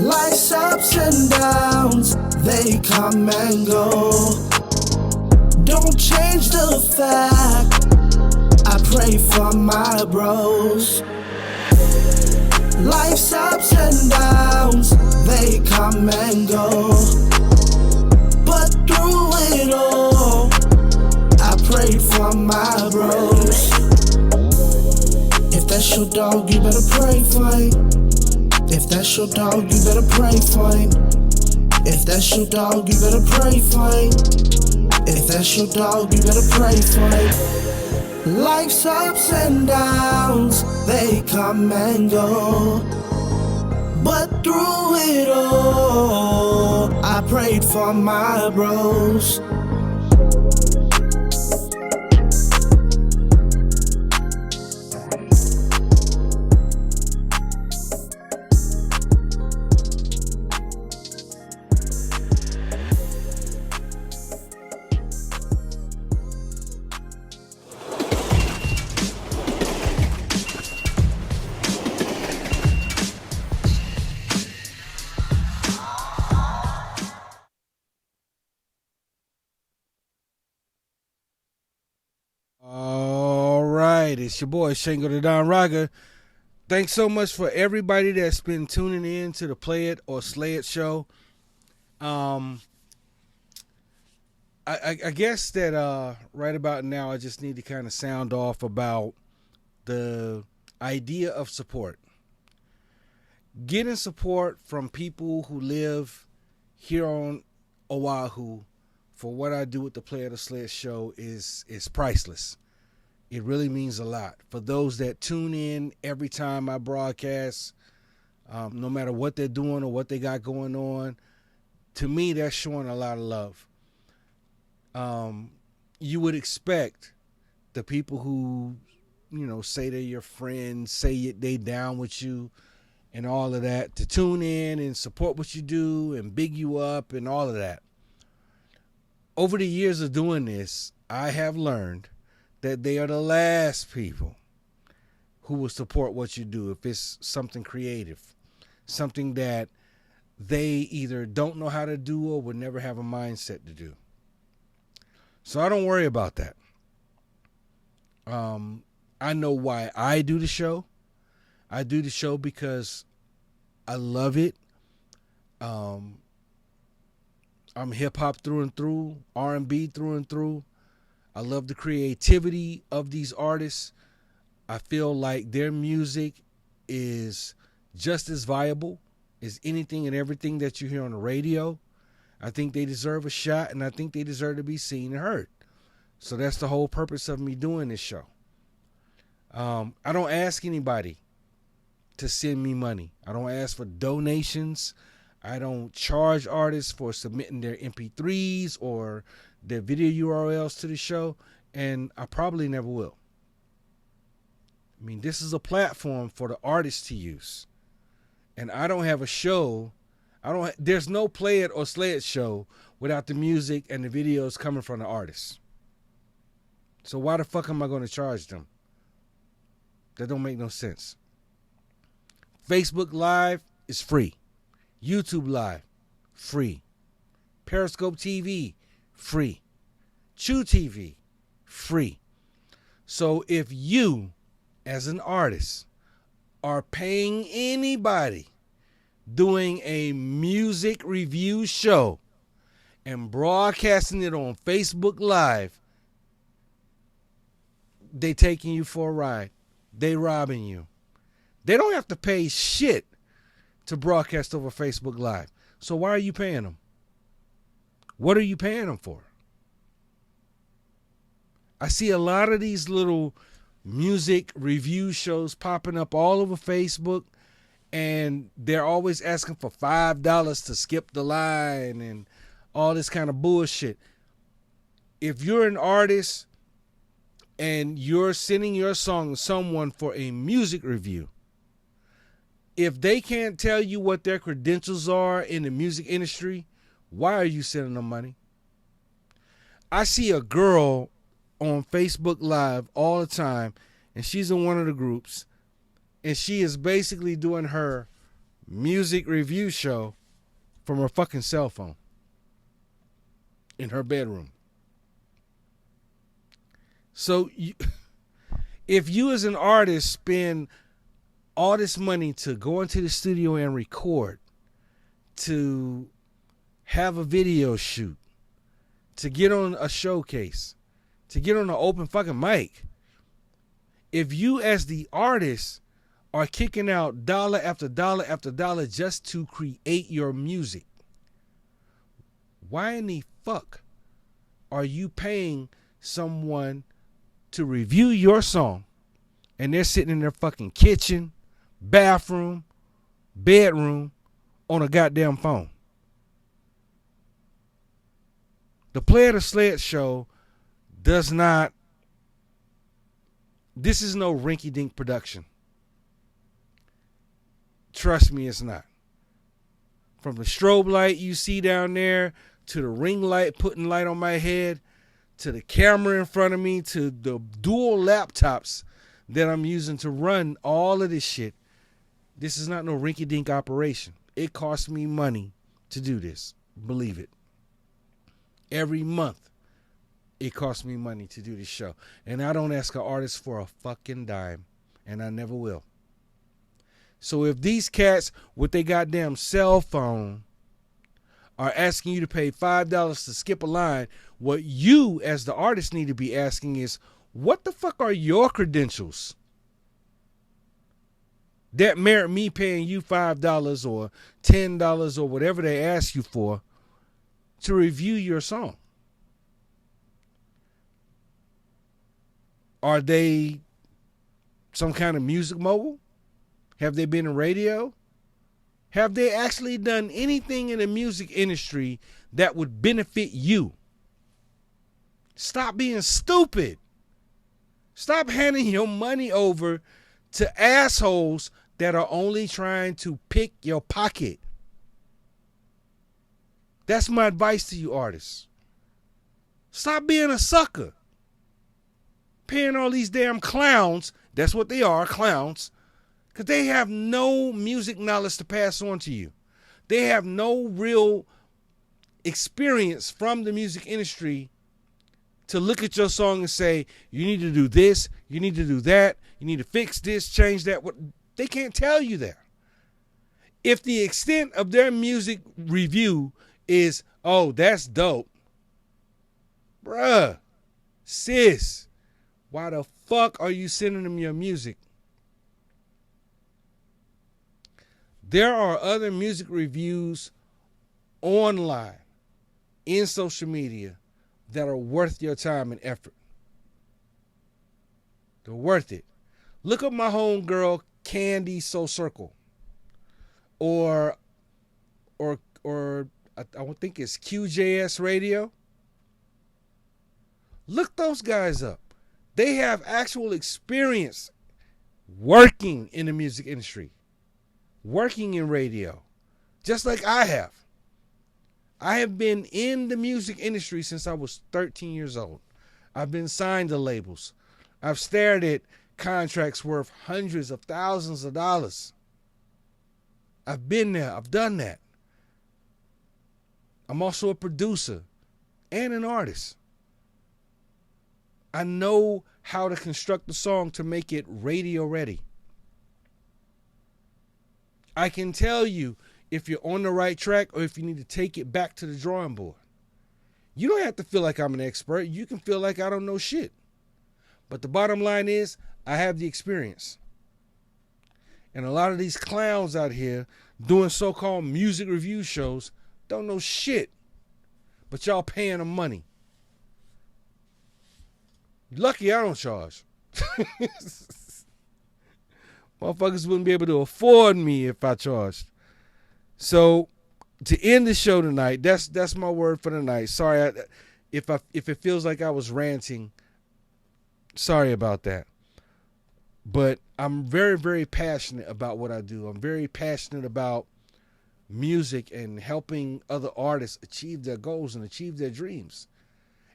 Life's ups and downs, they come and go. Don't change the fact, I pray for my bros. Life's ups and downs, they come and go. But through it all, I pray for my bros. If that's your dog, you better pray for him. If that's your dog, you better pray for him. If that's your dog, you better pray for him. If that's your dog, you better pray for him. Life's ups and downs, they come and go. But through it all, I prayed for my bros. It's your boy Shango the Don Raga. Thanks so much for everybody that's been tuning in to the Play It or Slay It show. I guess that right about now I just need to kind of sound off about the idea of support. Getting support from people who live here on Oahu for what I do with the Play It or Slay It show is priceless. It really means a lot. For those that tune in every time I broadcast, no matter what they're doing or what they got going on, to me, that's showing a lot of love. You would expect the people who, say they're your friends, say they down with you and all of that, to tune in and support what you do and big you up and all of that. Over the years of doing this, I have learned that they are the last people who will support what you do if it's something creative, something that they either don't know how to do or would never have a mindset to do. So I don't worry about that. I know why I do the show. I do the show because I love it. I'm hip-hop through and through, R&B through and through. I love the creativity of these artists. I feel like their music is just as viable as anything and everything that you hear on the radio. I think they deserve a shot, and I think they deserve to be seen and heard. So that's the whole purpose of me doing this show. I don't ask anybody to send me money. I don't ask for donations. I don't charge artists for submitting their MP3s or their video URLs to the show, and I probably never will. I mean, this is a platform for the artists to use. And I don't have a show. There's no Play It or Slay It show without the music and the videos coming from the artists. So why the fuck am I going to charge them? That don't make no sense. Facebook Live is free. YouTube Live, free. Periscope TV, free. Chew TV, free. So if you, as an artist, are paying anybody doing a music review show and broadcasting it on Facebook Live, they taking you for a ride. They robbing you. They don't have to pay shit to broadcast over Facebook Live. So why are you paying them? What are you paying them for? I see a lot of these little music review shows popping up all over Facebook, and they're always asking for $5 to skip the line and all this kind of bullshit. If you're an artist and you're sending your song to someone for a music review, if they can't tell you what their credentials are in the music industry, why are you sending them money? I see a girl on Facebook Live all the time, and she's in one of the groups, and she is basically doing her music review show from her fucking cell phone in her bedroom. So if you as an artist spend all this money to go into the studio and record, to have a video shoot, to get on a showcase, to get on an open fucking mic, if you as the artist are kicking out dollar after dollar after dollar just to create your music, why in the fuck are you paying someone to review your song and they're sitting in their fucking kitchen, bathroom, bedroom on a goddamn phone? The Play It or Slay It show does not, this is no rinky-dink production. Trust me, it's not. From the strobe light you see down there, to the ring light putting light on my head, to the camera in front of me, to the dual laptops that I'm using to run all of this shit, this is not no rinky-dink operation. It costs me money to do this. Believe it. Every month, it costs me money to do this show. And I don't ask an artist for a fucking dime. And I never will. So if these cats with their goddamn cell phone are asking you to pay $5 to skip a line, what you as the artist need to be asking is, what the fuck are your credentials that merit me paying you $5 or $10 or whatever they ask you for to review your song? Are they some kind of music mogul? Have they been in radio? Have they actually done anything in the music industry that would benefit you? Stop being stupid. Stop handing your money over to assholes that are only trying to pick your pocket. That's my advice to you artists. Stop being a sucker. Paying all these damn clowns, that's what they are, clowns, because they have no music knowledge to pass on to you. They have no real experience from the music industry to look at your song and say, you need to do this, you need to do that, you need to fix this, change that. They can't tell you that. If the extent of their music review is, oh, that's dope, bruh, sis, why the fuck are you sending them your music? There are other music reviews online, in social media, that are worth your time and effort. They're worth it. Look up my homegirl, Candy Soul Circle. Or I would think it's QJS Radio. Look those guys up. They have actual experience working in the music industry, working in radio, just like I have. I have been in the music industry since I was 13 years old. I've been signed to labels. I've stared at contracts worth hundreds of thousands of dollars. I've been there. I've done that. I'm also a producer and an artist. I know how to construct the song to make it radio ready. I can tell you if you're on the right track or if you need to take it back to the drawing board. You don't have to feel like I'm an expert. You can feel like I don't know shit. But the bottom line is, I have the experience. And a lot of these clowns out here doing so-called music review shows don't know shit. But y'all paying them money. Lucky I don't charge. Motherfuckers wouldn't be able to afford me if I charged. So to end the show tonight, that's my word for the night. Sorry if it feels like I was ranting. Sorry about that. But I'm very, very passionate about what I do. I'm very passionate about music and helping other artists achieve their goals and achieve their dreams.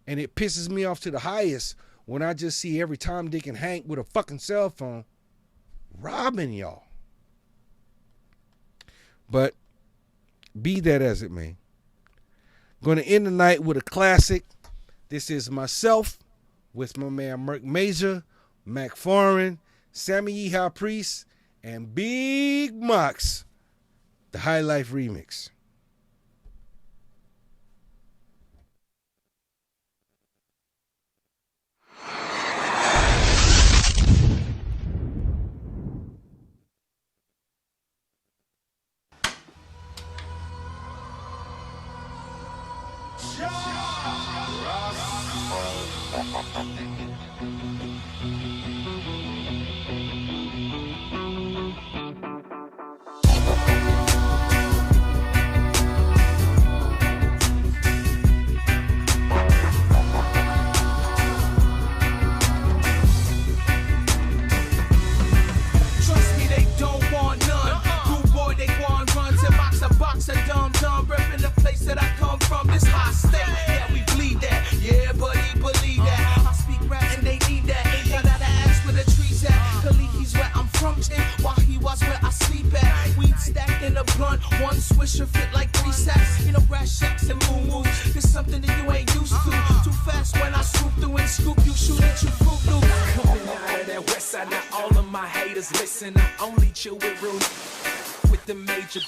And it pisses me off to the highest when I just see every Tom, Dick, and Hank with a fucking cell phone robbing y'all. But be that as it may, going to end the night with a classic. This is myself with my man Merc Major, Mac Foreign, Sammy Yeehaw Priest, and Big Mox, the High Life Remix. One swisher fit like 3 sacks. You know, brass shacks and boom boos. There's something that you ain't used to. Too fast when I swoop. of my haters listen. I only chill with real with the major.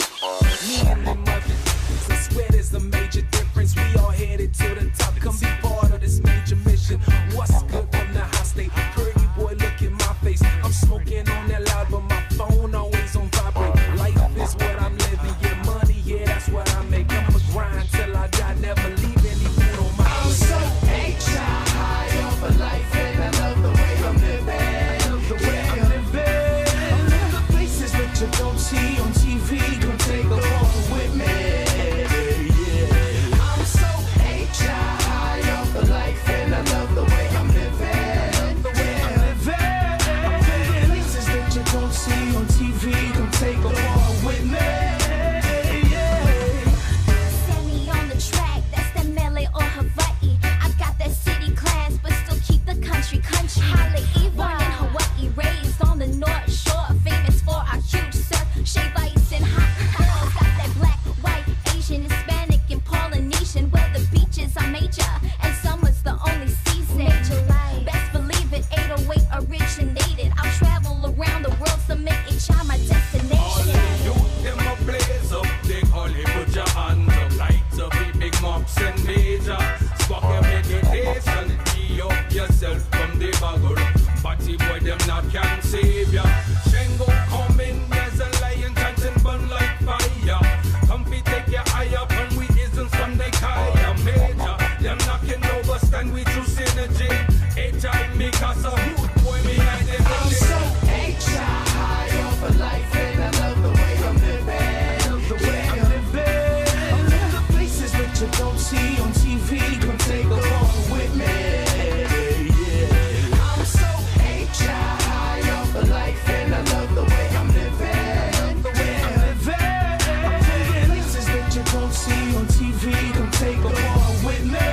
Me and them others, I swear there's a major difference. We all headed to the top. Come be part of this major mission. What's good from the high state? Pretty boy, look in my face. I'm smoking on that loud, but my phone always on vibrate. Life is what I'm living. Yeah, money, yeah, that's what I make. I'ma grind till I die, never leave any food on my plate. I'm so high off of life, and I love the way I'm living. The way I'm living. I'm in the places that you don't see on TV. Come take a walk with me. Yeah. I'm so high off of life, and I love the way I'm living. The way I'm living. I'm in places that you don't see on TV. Come take a walk with me. Send me on the track, that's the Melee or Hawaii. I got that city class, but still keep the country. Holly Born in Hawaii, raised on the North Shore, famous for our huge surf, shave ice and hot girls. Got that black, white, Asian, Hispanic, and Polynesian. Where the beaches are major, and summer's the only season. Best believe it, 808 originated. I'll travel around the world to make each my destination. Them a blaze up, they call it, put your hands up, lights up, big mops and major. Spark your meditation, free up yourself from the bugger. Party boy, them not can save ya. Shengo coming, there's a lion chanting burn like fire. Come fi take your eye up, and we isn't from the kaya major. Them knocking over, stand with true synergy. H.I. make us a hood boy, me identity. I'm so high off of life, and I love the way I'm living. The way I'm living. I'm in the places that you don't see on TV. Come take a walk with me. Yeah. I'm so high off of life, and I love the way I'm living. The way I'm living. I'm in places that you don't see on TV. Come take a walk with me.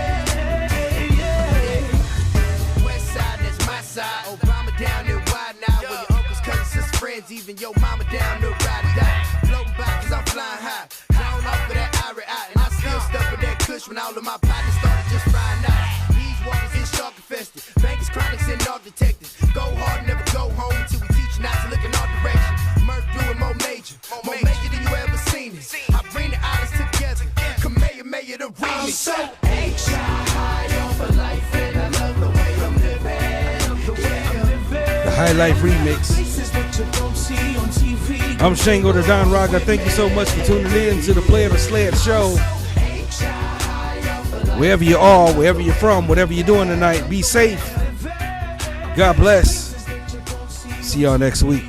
West side, that's my side. Obama down there wide now. Where your uncles, cousins, sisters, friends, even your mama down there ride or die. Floating by cause I'm flying high. Down off of that Irie eye. And I still stuck with that kush when all of my partners started just flying out. These waters is shark infested. Bankers, chronics, and all detectives. Go hard, never go home until we teach you not to look in all directions. Murder doing more major. More major than you ever seen it. I bring the islands together. Mayor the remix. I'm so high off of life, and I love the way I'm living. The way I'm living. The High Life Remix. Places that you don't see on TV. I'm Shango the Don Raga. Thank you so much for tuning in to the Play of the Sled show. Wherever you are, wherever you're from, whatever you're doing tonight, be safe. God bless. See y'all next week.